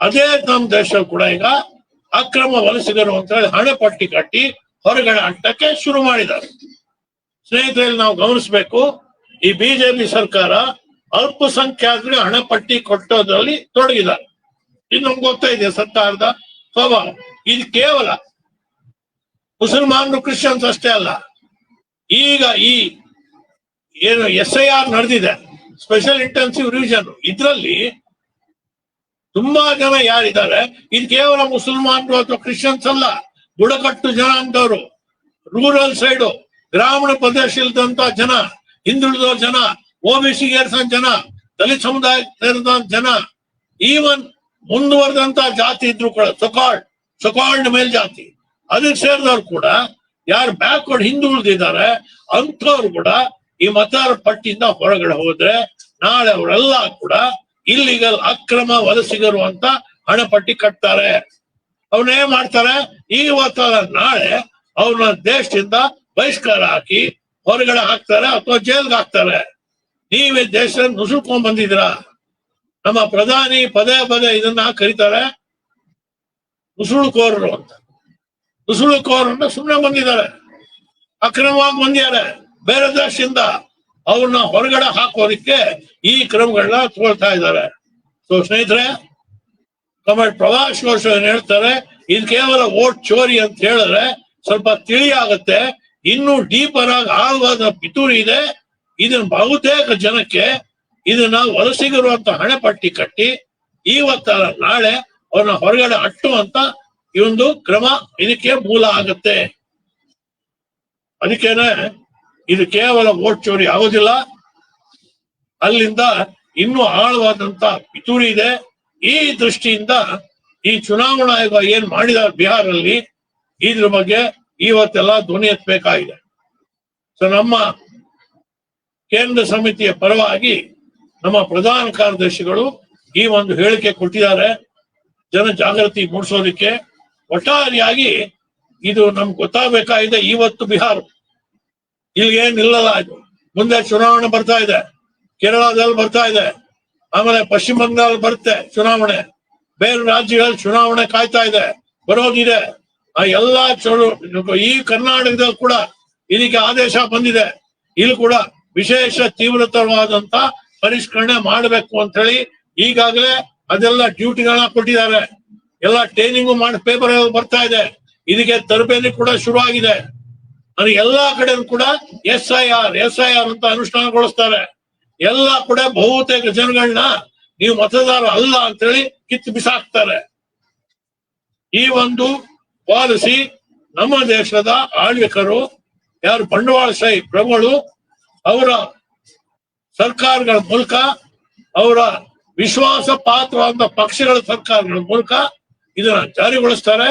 ಅದೇ ನಮ್ಮ ದೇಶ ಕೂಡ ಈಗ ಅಕ್ರಮ ವಲಸಿಗರು ಅಂತ ಹೇಳಿ ಹಣೆ ಪಟ್ಟಿ ಕಟ್ಟಿ ಹೊರಗಡೆ ಅಟ್ಟಕ್ಕೆ ಶುರು ಮಾಡಿದ್ದಾರೆ. ಸ್ನೇಹಿತರಲ್ಲಿ ನಾವು ಗಮನಿಸಬೇಕು, ಈ ಬಿಜೆಪಿ ಸರ್ಕಾರ ಅಲ್ಪಸಂಖ್ಯಾತರಿಗೆ ಹಣ ಪಟ್ಟಿ ಕೊಟ್ಟೋದ್ರಲ್ಲಿ ತೊಡಗಿದ್ದಾರೆ. ಇದು ನಮ್ಗೆ ಗೊತ್ತಾ ಇದೆ ಸರ್ಕಾರದ ಸ್ವಭಾವ. ಇದು ಕೇವಲ ಮುಸಲ್ಮಾನರು, ಕ್ರಿಶ್ಚಿಯನ್ಸ್ ಅಷ್ಟೇ ಅಲ್ಲ. ಈಗ ಈ ಏನು SIR ನಡೆದಿದೆ, ಸ್ಪೆಷಲ್ ಇಂಟೆನ್ಸಿವ್ ರಿವಿಷನ್, ಇದರಲ್ಲಿ ತುಂಬಾ ಜನ ಯಾರಿದ್ದಾರೆ, ಇದು ಕೇವಲ ಮುಸಲ್ಮಾನರು ಅಥವಾ ಕ್ರಿಶ್ಚಿಯನ್ಸ್ ಅಲ್ಲ, ಬುಡಕಟ್ಟು ಜನ ಅಂತವ್ರು, ರೂರಲ್ ಸೈಡು, ಗ್ರಾಮೀಣ ಪ್ರದೇಶ ಇಲ್ದಂತ ಜನ, ಹಿಂದುಳಿದ ಜನ, OBC ಸೇರಿದ ಜನ, ದಲಿತ ಸಮುದಾಯ ಸೇರಿದ ಜನ, ಈವನ್ ಮುಂದುವರೆದಂತ ಜಾತಿ ಇದ್ರು ಕೂಡ ಸೊಕಾಲ್ಡ್ ಮೇಲ್ಜಾತಿ ಅದಕ್ಕೆ ಸೇರಿದವ್ರು ಕೂಡ ಯಾರು ಬ್ಯಾಕ್ವರ್ಡ್ ಹಿಂದುಳಿದಿದ್ದಾರೆ ಅಂಥವ್ರು ಕೂಡ ಈ ಮತದಾರ ಪಟ್ಟಿಯಿಂದ ಹೊರಗಡೆ ಹೋದ್ರೆ ನಾಳೆ ಅವರೆಲ್ಲ ಕೂಡ ಇಲ್ಲಿಗಲ್ ಅಕ್ರಮ ವಲಸಿಗರು ಅಂತ ಹಣ ಪಟ್ಟಿ ಕಟ್ತಾರೆ. ಅವ್ರನ್ನೇನ್ ಮಾಡ್ತಾರೆ, ಇವತ್ತಲ್ಲ ನಾಳೆ ಅವ್ರನ್ನ ದೇಶದಿಂದ ಬಹಿಷ್ಕಾರ ಹಾಕಿ ಹೊರಗಡೆ ಹಾಕ್ತಾರೆ ಅಥವಾ ಜೈಲ್ಗೆ ಹಾಕ್ತಾರೆ. ನೀವೇ ದೇಶ ನುಸುಳ್ಕೊಂಡ್ ಬಂದಿದ್ದೀರಾ. ನಮ್ಮ ಪ್ರಧಾನಿ ಪದೇ ಪದೇ ಇದನ್ನ ಕರೀತಾರೆ ನುಸುಳುಕೋರರು ಅಂತ. ನುಸುಳುಕೋರನ್ನ ಸುಮ್ಮನೆ ಬಂದಿದ್ದಾರೆ, ಅಕ್ರಮವಾಗಿ ಬಂದಿದ್ದಾರೆ ಬೇರೆ ದೇಶದಿಂದ. ಅವ್ರನ್ನ ಹೊರಗಡೆ ಹಾಕೋದಿಕ್ಕೆ ಈ ಕ್ರಮಗಳನ್ನ ತಗೊಳ್ತಾ ಇದ್ದಾರೆ. ಸೊ ಸ್ನೇಹಿತರೆ, ಕಾಮ್ರೇಡ್ ಪ್ರವಾಸ್ ಘೋಷ್ ಏನ್ ಹೇಳ್ತಾರೆ, ಇದು ಕೇವಲ ವೋಟ್ ಚೋರಿ ಅಂತ ಹೇಳಿದ್ರೆ ಸ್ವಲ್ಪ ತಿಳಿ ಆಗುತ್ತೆ. ಇನ್ನೂ ಡೀಪರ್ ಆಗಿ ಆಳವಾದ ಪಿತೂರಿ ಇದೆ. ಇದನ್ನ ಬಹುತೇಕ ಜನಕ್ಕೆ ಇದನ್ನ ವಲಸಿಗರು ಹಣೆ ಪಟ್ಟಿ ಕಟ್ಟಿ ಇವತ್ತಲ್ಲ ನಾಳೆ ಅವ್ರನ್ನ ಹೊರಗಡೆ ಅಟ್ಟುವಂತ ಈ ಒಂದು ಕ್ರಮ ಇದಕ್ಕೆ ಮೂಲ ಆಗತ್ತೆ. ಅದಕ್ಕೇನೆ ಇದು ಕೇವಲ ವೋಟ್ ಚೋರಿ ಆಗೋದಿಲ್ಲ, ಅಲ್ಲಿಂದ ಇನ್ನೂ ಆಳವಾದಂತ ಪಿತೂರಿ ಇದೆ. ಈ ದೃಷ್ಟಿಯಿಂದ ಈ ಚುನಾವಣಾ ಆಯೋಗ ಏನ್ ಮಾಡಿದಾರೆ ಬಿಹಾರಲ್ಲಿ, ಇದ್ರ ಬಗ್ಗೆ ಇವತ್ತೆಲ್ಲ ಧ್ವನಿ ಎತ್ತಬೇಕಾಗಿದೆ. ಸೊ ನಮ್ಮ ಕೇಂದ್ರ ಸಮಿತಿಯ ಪರವಾಗಿ ನಮ್ಮ ಪ್ರಧಾನ ಕಾರ್ಯದರ್ಶಿಗಳು ಈ ಒಂದು ಹೇಳಿಕೆ ಕೊಟ್ಟಿದ್ದಾರೆ, ಜನ ಜಾಗೃತಿ ಮೂಡಿಸೋದಕ್ಕೆ. ಒಟ್ಟಾರೆಯಾಗಿ ಇದು ನಮ್ಗೆ ಗೊತ್ತಾಗಬೇಕಾಗಿದೆ. ಇವತ್ತು ಬಿಹಾರ ಇಲ್ಲಿ ಏನ್ ನಿಲ್ಲಲ್ಲ, ಇದು ಮುಂದೆ ಚುನಾವಣೆ ಬರ್ತಾ ಇದೆ, ಕೇರಳದಲ್ಲಿ ಬರ್ತಾ ಇದೆ, ಆಮೇಲೆ ಪಶ್ಚಿಮ ಬಂಗಾಳ ಬರುತ್ತೆ ಚುನಾವಣೆ, ಬೇರೆ ರಾಜ್ಯಗಳಲ್ಲಿ ಚುನಾವಣೆ ಕಾಯ್ತಾ ಇದೆ, ಬರೋದಿದೆ. ಆ ಎಲ್ಲಾ ಈ ಕರ್ನಾಟಕದಲ್ಲಿ ಕೂಡ ಇದಕ್ಕೆ ಆದೇಶ ಬಂದಿದೆ. ಇಲ್ಲಿ ಕೂಡ ವಿಶೇಷ ತೀವ್ರತರವಾದಂತ ಪರಿಷ್ಕರಣೆ ಮಾಡಬೇಕು ಅಂತ ಹೇಳಿ ಈಗಾಗಲೇ ಅದೆಲ್ಲ ಡ್ಯೂಟಿಗಳನ್ನ ಕೊಟ್ಟಿದ್ದಾರೆ. ಎಲ್ಲ ಟ್ರೈನಿಂಗು ಮಾಡಿ ಪೇಪರ್ ಬರ್ತಾ ಇದೆ. ಇದಕ್ಕೆ ತರಬೇತಿ ಕೂಡ ಶುರು ಆಗಿದೆ. ಎಲ್ಲಾ ಕಡೆ ಕೂಡ SIR ಅಂತ ಅನುಷ್ಠಾನಗೊಳಿಸ್ತಾರೆ. ಎಲ್ಲ ಕೂಡ ಬಹುತೇಕ ಜನಗಳನ್ನ ನೀವು ಮತದಾರ ಅಲ್ಲ ಅಂತ ಹೇಳಿ ಕಿತ್ತು ಬಿಸಾಕ್ತಾರೆ. ಈ ಒಂದು ಪಾಲಿಸಿ ನಮ್ಮ ದೇಶದ ಆಳ್ವಿಕರು ಯಾರು ಬಂಡವಾಳಶಾಹಿ ಪ್ರಭುಗಳು ಅವರ ಸರ್ಕಾರಗಳ ಮೂಲಕ, ಅವರ ವಿಶ್ವಾಸ ಪಾತ್ರವಾದ ಪಕ್ಷಗಳ ಸರ್ಕಾರಗಳ ಮೂಲಕ ಇದನ್ನ ಜಾರಿಗೊಳಿಸ್ತಾರೆ.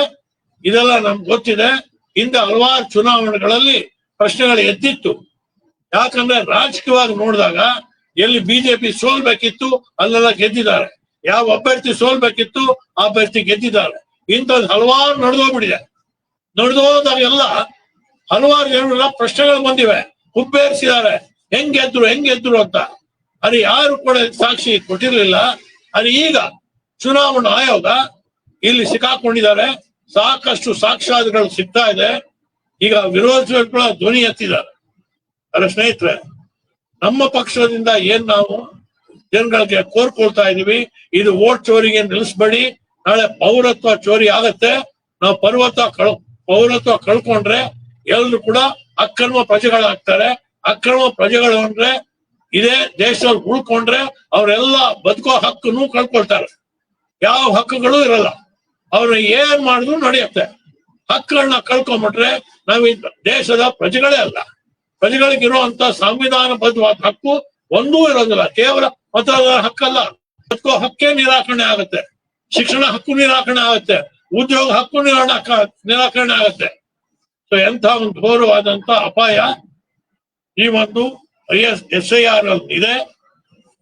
ಇದೆಲ್ಲ ನಮ್ಗೆ ಗೊತ್ತಿದೆ. ಹಿಂದೆ ಹಲವಾರು ಚುನಾವಣೆಗಳಲ್ಲಿ ಪ್ರಶ್ನೆಗಳು ಎದ್ದಿತ್ತು. ಯಾಕಂದ್ರೆ ರಾಜಕೀಯವಾಗಿ ನೋಡಿದಾಗ ಎಲ್ಲಿ ಬಿಜೆಪಿ ಸೋಲ್ಬೇಕಿತ್ತು ಅಲ್ಲೆಲ್ಲ ಗೆದ್ದಿದ್ದಾರೆ, ಯಾವ ಅಭ್ಯರ್ಥಿ ಸೋಲ್ಬೇಕಿತ್ತು ಆ ಅಭ್ಯರ್ಥಿ ಗೆದ್ದಿದ್ದಾರೆ. ಇಂಥದ್ದು ಹಲವಾರು ನಡೆದೋದಾಗೆಲ್ಲ ಹಲವಾರು ಜನರೆಲ್ಲ ಪ್ರಶ್ನೆಗಳು ಬಂದಿವೆ, ಹುಬ್ಬೇರಿಸಿದ್ದಾರೆ, ಹೆಂಗೆದ್ರು ಅಂತ. ಅದು ಯಾರು ಕೂಡ ಸಾಕ್ಷಿ ಕೊಟ್ಟಿರ್ಲಿಲ್ಲ. ಅದು ಈಗ ಚುನಾವಣಾ ಆಯೋಗ ಇಲ್ಲಿ ಸಿಕ್ಕಾಕೊಂಡಿದ್ದಾರೆ. ಸಾಕಷ್ಟು ಸಾಕ್ಷ್ಯಾಧಾರಗಳು ಸಿಗ್ತಾ ಇದೆ. ಈಗ ವಿರೋಧಿಗಳ ಧ್ವನಿ ಎತ್ತಿದ್ದಾರೆ. ಅದ್ರ ಸ್ನೇಹಿತರೆ, ನಮ್ಮ ಪಕ್ಷದಿಂದ ಏನ್ ನಾವು ಜನಗಳಿಗೆ ಕೋರ್ಕೊಳ್ತಾ ಇದೀವಿ, ಇದು ವೋಟ್ ಚೋರಿಗೆ ನಿಲ್ಲಿಸ್ಬೇಡಿ. ನಾಳೆ ಪೌರತ್ವ ಚೋರಿ ಆಗತ್ತೆ. ನಾವು ಪೌರತ್ವ ಕಳ್ಕೊಂಡ್ರೆ ಎಲ್ಲರೂ ಕೂಡ ಅಕ್ರಮ ಪ್ರಜೆಗಳಾಗ್ತಾರೆ. ಅಕ್ರಮ ಪ್ರಜೆಗಳು ಅಂದ್ರೆ ಇದೇ ದೇಶದಲ್ಲಿ ಉಳ್ಕೊಂಡ್ರೆ ಅವರೆಲ್ಲ ಬದುಕೋ ಹಕ್ಕನ್ನು ಕಳ್ಕೊಳ್ತಾರೆ. ಯಾವ ಹಕ್ಕುಗಳು ಇರಲ್ಲ. ಅವ್ರನ್ನ ಏನ್ ಮಾಡಿದ್ರು ನಡೆಯುತ್ತೆ. ಹಕ್ಕುಗಳನ್ನ ಕಳ್ಕೊಂಡ್ಬಿಟ್ರೆ ನಾವು ದೇಶದ ಪ್ರಜೆಗಳೇ ಅಲ್ಲ. ಪ್ರಜೆಗಳಿಗಿರುವಂತ ಸಂವಿಧಾನಬದ್ಧವಾದ ಹಕ್ಕು ಒಂದೂ ಇರೋದಿಲ್ಲ. ಕೇವಲ ಮತದಾರರ ಹಕ್ಕಲ್ಲ, ಬದುಕೋ ಹಕ್ಕೇ ನಿರಾಕರಣೆ ಆಗುತ್ತೆ. ಶಿಕ್ಷಣ ಹಕ್ಕು ನಿರಾಕರಣೆ ಆಗುತ್ತೆ. ಉದ್ಯೋಗ ಹಕ್ಕು ನಿರಾಕರಣೆ ಆಗುತ್ತೆ. ಸೊ ಎಂಥ ಒಂದು ಘೋರವಾದಂತ ಅಪಾಯ ಈ ಒಂದು SIR ಇದೆ.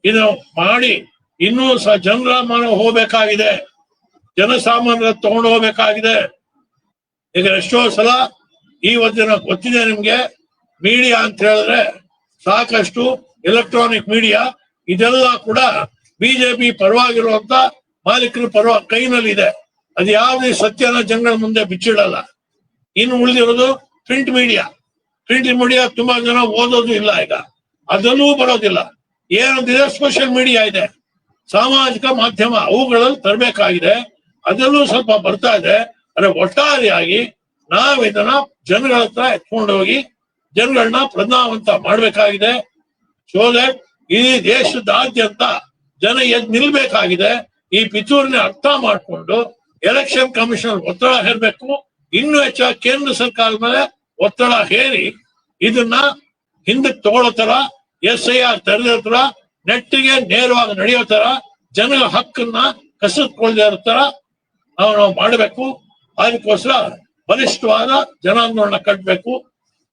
ಇದು ಮಾಡಿ ಇನ್ನೂ ಸಹ ಜನರ ಮನ ಹೋಗ್ಬೇಕಾಗಿದೆ, ಜನಸಾಮಾನ್ಯರ ತಗೊಂಡು ಹೋಗ್ಬೇಕಾಗಿದೆ. ಈಗ ಎಷ್ಟೋ ಸಲ ಈ ಒಂದು ಗೊತ್ತಿದೆ ನಿಮ್ಗೆ, ಮೀಡಿಯಾ ಅಂತ ಹೇಳಿದ್ರೆ ಸಾಕಷ್ಟು ಎಲೆಕ್ಟ್ರಾನಿಕ್ ಮೀಡಿಯಾ ಇದೆಲ್ಲ ಕೂಡ ಬಿಜೆಪಿ ಪರವಾಗಿರುವಂತ ಮಾಲೀಕರ ಕೈನಲ್ಲಿದೆ. ಅದು ಯಾವುದೇ ಸತ್ಯನ ಜನಗಳ ಮುಂದೆ ಬಿಚ್ಚಿಡಲ್ಲ. ಇನ್ನು ಉಳಿದಿರೋದು ಪ್ರಿಂಟ್ ಮೀಡಿಯಾ ತುಂಬಾ ಜನ ಓದೋದು ಇಲ್ಲ. ಈಗ ಅದನ್ನೂ ಬರೋದಿಲ್ಲ. ಏನಂತಿದೆ, ಸೋಷಿಯಲ್ ಮೀಡಿಯಾ ಇದೆ, ಸಾಮಾಜಿಕ ಮಾಧ್ಯಮ, ಅವುಗಳಲ್ಲಿ ತರಬೇಕಾಗಿದೆ. ಅದರಲ್ಲೂ ಸ್ವಲ್ಪ ಬರ್ತಾ ಇದೆ. ಆದ್ರೆ ಒಟ್ಟಾರೆಯಾಗಿ ನಾವ್ ಇದನ್ನ ಜನಗಳ ಹತ್ರ ಎತ್ಕೊಂಡು ಹೋಗಿ ಜನಗಳನ್ನ ಪ್ರಜ್ಞಾವಂತ ಮಾಡ್ಬೇಕಾಗಿದೆ. ಸೊ ದಟ್ ಈ ದೇಶದಾದ್ಯಂತ ಜನ ಎದ್ದು ನಿಲ್ಬೇಕಾಗಿದೆ. ಈ ಪಿತೂರಿನ ಅರ್ಥ ಮಾಡಿಕೊಂಡು ಎಲೆಕ್ಷನ್ ಕಮಿಷನ್ ಒತ್ತಡ ಹೇರಬೇಕು. ಇನ್ನೂ ಹೆಚ್ಚಾಗಿ ಕೇಂದ್ರ ಸರ್ಕಾರದ ಮೇಲೆ ಒತ್ತಡ ಹೇರಿ ಇದನ್ನ ಹಿಂದಕ್ಕೆ ತಗೊಳ್ಳೋ ತರ, SIR ತೆರೆದ ತರ, ನೆಟ್ಟಿಗೆ ನೇರವಾಗಿ ನಡೆಯೋ ತರ, ಜನರ ಹಕ್ಕನ್ನ ಕಸಿದುಕೊಳ್ಳದೆ ಇರೋ ತರ ನಾವು ಮಾಡಬೇಕು. ಅದಕ್ಕೋಸ್ಕರ ಬಲಿಷ್ಠವಾದ ಜನಾಂದೋಲನ ಕಟ್ಟಬೇಕು.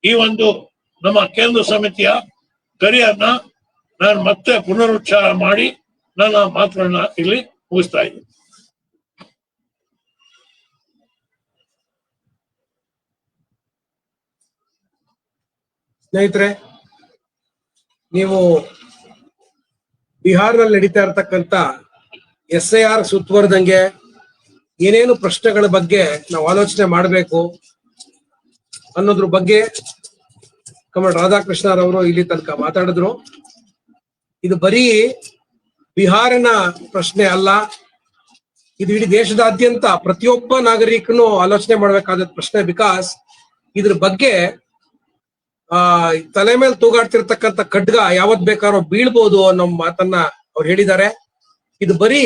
ಈ ಒಂದು ನಮ್ಮ ಕೇಂದ್ರ ಸಮಿತಿಯ ಕರೆಯನ್ನ ನಾನು ಮತ್ತೆ ಪುನರುಚ್ಚಾರ ಮಾಡಿ ನನ್ನ ಮಾತುಗಳನ್ನ ಇಲ್ಲಿ ಮುಗಿಸ್ತಾ ಇದ್ದೀನಿ. ಸ್ನೇಹಿತರೆ, ನೀವು ಬಿಹಾರದಲ್ಲಿ ನಡೀತಾ ಇರತಕ್ಕಂತ SIR ಸುತ್ತುವರೆದಂಗೆ ಏನೇನು ಪ್ರಶ್ನೆಗಳ ಬಗ್ಗೆ ನಾವು ಆಲೋಚನೆ ಮಾಡಬೇಕು ಅನ್ನೋದ್ರ ಬಗ್ಗೆ ಕಮಲ್ ರಾಧಾಕೃಷ್ಣರವರು ಇಲ್ಲಿ ತನಕ ಮಾತಾಡಿದ್ರು. ಇದು ಬರೀ ಬಿಹಾರಿನ ಪ್ರಶ್ನೆ ಅಲ್ಲ, ಇದು ಇಡೀ ದೇಶದಾದ್ಯಂತ ಪ್ರತಿಯೊಬ್ಬ ನಾಗರಿಕನು ಆಲೋಚನೆ ಮಾಡಬೇಕಾದ ಪ್ರಶ್ನೆ. ಬಿಕಾಸ್ ಇದ್ರ ಬಗ್ಗೆ ತಲೆ ಮೇಲೆ ತೂಗಾಡ್ತಿರ್ತಕ್ಕಂಥ ಖಡ್ಗ ಯಾವತ್ ಬೇಕಾದ್ರೂ ಬೀಳ್ಬೋದು ಅನ್ನೋ ಮಾತನ್ನ ಅವ್ರು ಹೇಳಿದ್ದಾರೆ. ಇದು ಬರೀ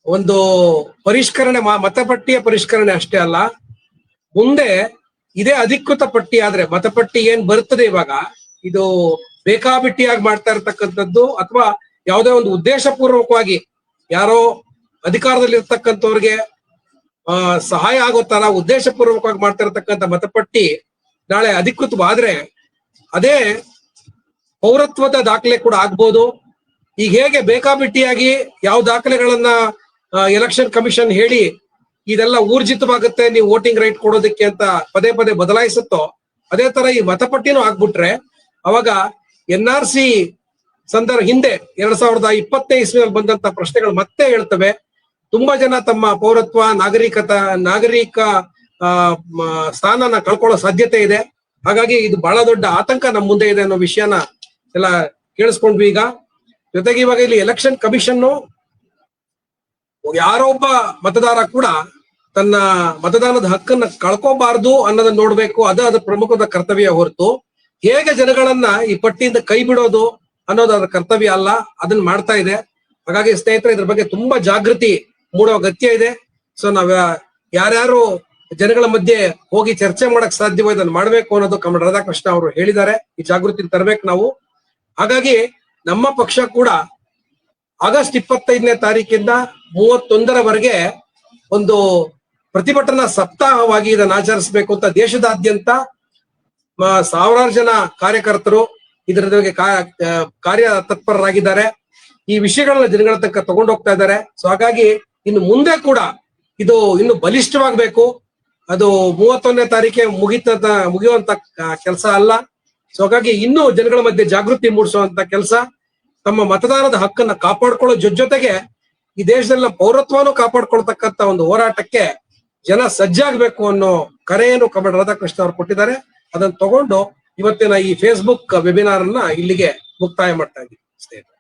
ಒಂದು ಪರಿಷ್ಕರಣೆ, ಮತಪಟ್ಟಿಯ ಪರಿಷ್ಕರಣೆ ಅಷ್ಟೇ ಅಲ್ಲ, ಮುಂದೆ ಇದೇ ಅಧಿಕೃತ ಪಟ್ಟಿ ಆದ್ರೆ, ಮತಪಟ್ಟಿ ಏನ್ ಬರ್ತದೆ ಇವಾಗ, ಇದು ಬೇಕಾಬಿಟ್ಟಿಯಾಗಿ ಮಾಡ್ತಾ ಇರ್ತಕ್ಕಂಥದ್ದು ಅಥವಾ ಯಾವುದೇ ಒಂದು ಉದ್ದೇಶ ಪೂರ್ವಕವಾಗಿ ಯಾರೋ ಅಧಿಕಾರದಲ್ಲಿ ಇರ್ತಕ್ಕಂಥವ್ರಿಗೆ ಸಹಾಯ ಆಗೋ ತರ ಉದ್ದೇಶ ಪೂರ್ವಕವಾಗಿ ಮಾಡ್ತಾ ಇರ್ತಕ್ಕಂಥ ಮತಪಟ್ಟಿ ನಾಳೆ ಅಧಿಕೃತವಾದ್ರೆ ಅದೇ ಪೌರತ್ವದ ದಾಖಲೆ ಕೂಡ ಆಗ್ಬೋದು. ಈಗ ಹೇಗೆ ಬೇಕಾಬಿಟ್ಟಿಯಾಗಿ ಯಾವ ದಾಖಲೆಗಳನ್ನ ಎಲೆಕ್ಷನ್ ಕಮಿಷನ್ ಹೇಳಿ ಇದೆಲ್ಲ ಊರ್ಜಿತವಾಗುತ್ತೆ ನೀವು ವೋಟಿಂಗ್ ರೈಟ್ ಕೊಡೋದಕ್ಕೆ ಅಂತ ಪದೇ ಪದೇ ಬದಲಾಯಿಸುತ್ತೋ, ಅದೇ ತರ ಈ ಮತಪಟ್ಟಿನೂ ಆಗ್ಬಿಟ್ರೆ ಅವಾಗ NRC ಹಿಂದೆ 2020 ಇಸ್ವಿಯಲ್ಲಿ ಬಂದಂತ ಪ್ರಶ್ನೆಗಳು ಮತ್ತೆ ಹೇಳ್ತವೆ. ತುಂಬಾ ಜನ ತಮ್ಮ ಪೌರತ್ವ ನಾಗರಿಕ ಸ್ಥಾನನ ಕಳ್ಕೊಳ್ಳೋ ಸಾಧ್ಯತೆ ಇದೆ. ಹಾಗಾಗಿ ಇದು ಬಹಳ ದೊಡ್ಡ ಆತಂಕ ನಮ್ಮ ಮುಂದೆ ಇದೆ ಅನ್ನೋ ವಿಷಯನ ಎಲ್ಲ ಕೇಳಿಸ್ಕೊಂಡ್ವಿ. ಈಗ ಜೊತೆಗೆ ಇವಾಗ ಇಲ್ಲಿ ಎಲೆಕ್ಷನ್ ಕಮಿಷನ್ ಯಾರೋ ಒಬ್ಬ ಮತದಾರ ಕೂಡ ತನ್ನ ಮತದಾನದ ಹಕ್ಕನ್ನ ಕಳ್ಕೋಬಾರ್ದು ಅನ್ನೋದನ್ನ ನೋಡ್ಬೇಕು. ಅದ್ರ ಪ್ರಮುಖದ ಕರ್ತವ್ಯ ಹೊರತು ಹೇಗೆ ಜನಗಳನ್ನ ಈ ಪಟ್ಟಿಯಿಂದ ಕೈ ಬಿಡೋದು ಅನ್ನೋದು ಅದರ ಕರ್ತವ್ಯ ಅಲ್ಲ, ಅದನ್ನ ಮಾಡ್ತಾ ಇದೆ. ಹಾಗಾಗಿ ಸ್ನೇಹಿತರೆ, ಇದ್ರ ಬಗ್ಗೆ ತುಂಬಾ ಜಾಗೃತಿ ಮೂಡೋ ಅಗತ್ಯ ಇದೆ. ಸೊ ಯಾರ್ಯಾರು ಜನಗಳ ಮಧ್ಯೆ ಹೋಗಿ ಚರ್ಚೆ ಮಾಡಕ್ ಸಾಧ್ಯವೋ ಇದನ್ನ ಮಾಡ್ಬೇಕು ಅನ್ನೋದು ಕಮಲ್ ರಾಧಾಕೃಷ್ಣ ಅವರು ಹೇಳಿದ್ದಾರೆ. ಈ ಜಾಗೃತಿ ತರಬೇಕು ನಾವು. ಹಾಗಾಗಿ ನಮ್ಮ ಪಕ್ಷ ಕೂಡ ಆಗಸ್ಟ್ 25ನೇ ತಾರೀಕಿಂದ 31ರವರೆಗೆ ಒಂದು ಪ್ರತಿಭಟನಾ ಸಪ್ತಾಹವಾಗಿ ಇದನ್ನ ಆಚರಿಸಬೇಕು ಅಂತ ದೇಶದಾದ್ಯಂತ ಸಾವಿರಾರು ಜನ ಕಾರ್ಯಕರ್ತರು ಇದರ ಬಗ್ಗೆ ಕಾರ್ಯ ತತ್ಪರರಾಗಿದ್ದಾರೆ. ಈ ವಿಷಯಗಳನ್ನ ಜನಗಳ ತನಕ ತಗೊಂಡೋಗ್ತಾ ಇದ್ದಾರೆ. ಸೊ ಹಾಗಾಗಿ ಇನ್ನು ಮುಂದೆ ಕೂಡ ಇದು ಇನ್ನು ಬಲಿಷ್ಠವಾಗಬೇಕು. ಅದು 31ನೇ ತಾರೀಕಿಗೆ ಮುಗಿಯುವಂತ ಕೆಲಸ ಅಲ್ಲ. ಸೊ ಹಾಗಾಗಿ ಇನ್ನೂ ಜನಗಳ ಮಧ್ಯೆ ಜಾಗೃತಿ ಮೂಡಿಸುವಂತ ಕೆಲಸ, ತಮ್ಮ ಮತದಾನದ ಹಕ್ಕನ್ನ ಕಾಪಾಡ್ಕೊಳ್ಳೋ ಜೊತೆಗೆ ಈ ದೇಶದಲ್ಲಿ ಪೌರತ್ವನೂ ಕಾಪಾಡ್ಕೊಳ್ತಕ್ಕಂತ ಒಂದು ಹೋರಾಟಕ್ಕೆ ಜನ ಸಜ್ಜಾಗಬೇಕು ಅನ್ನೋ ಕರೆಯನ್ನು ಕಮಲ್ ರಾಧಾಕೃಷ್ಣ ಅವರು ಕೊಟ್ಟಿದ್ದಾರೆ. ಅದನ್ನ ತಗೊಂಡು ಇವತ್ತಿನ ಈ ಫೇಸ್ಬುಕ್ ವೆಬಿನಾರ್ ಅನ್ನ ಇಲ್ಲಿಗೆ ಮುಕ್ತಾಯ ಮಾಡ್ತಾ ಇದ್ದೀವಿ ಸ್ನೇಹಿತರೆ.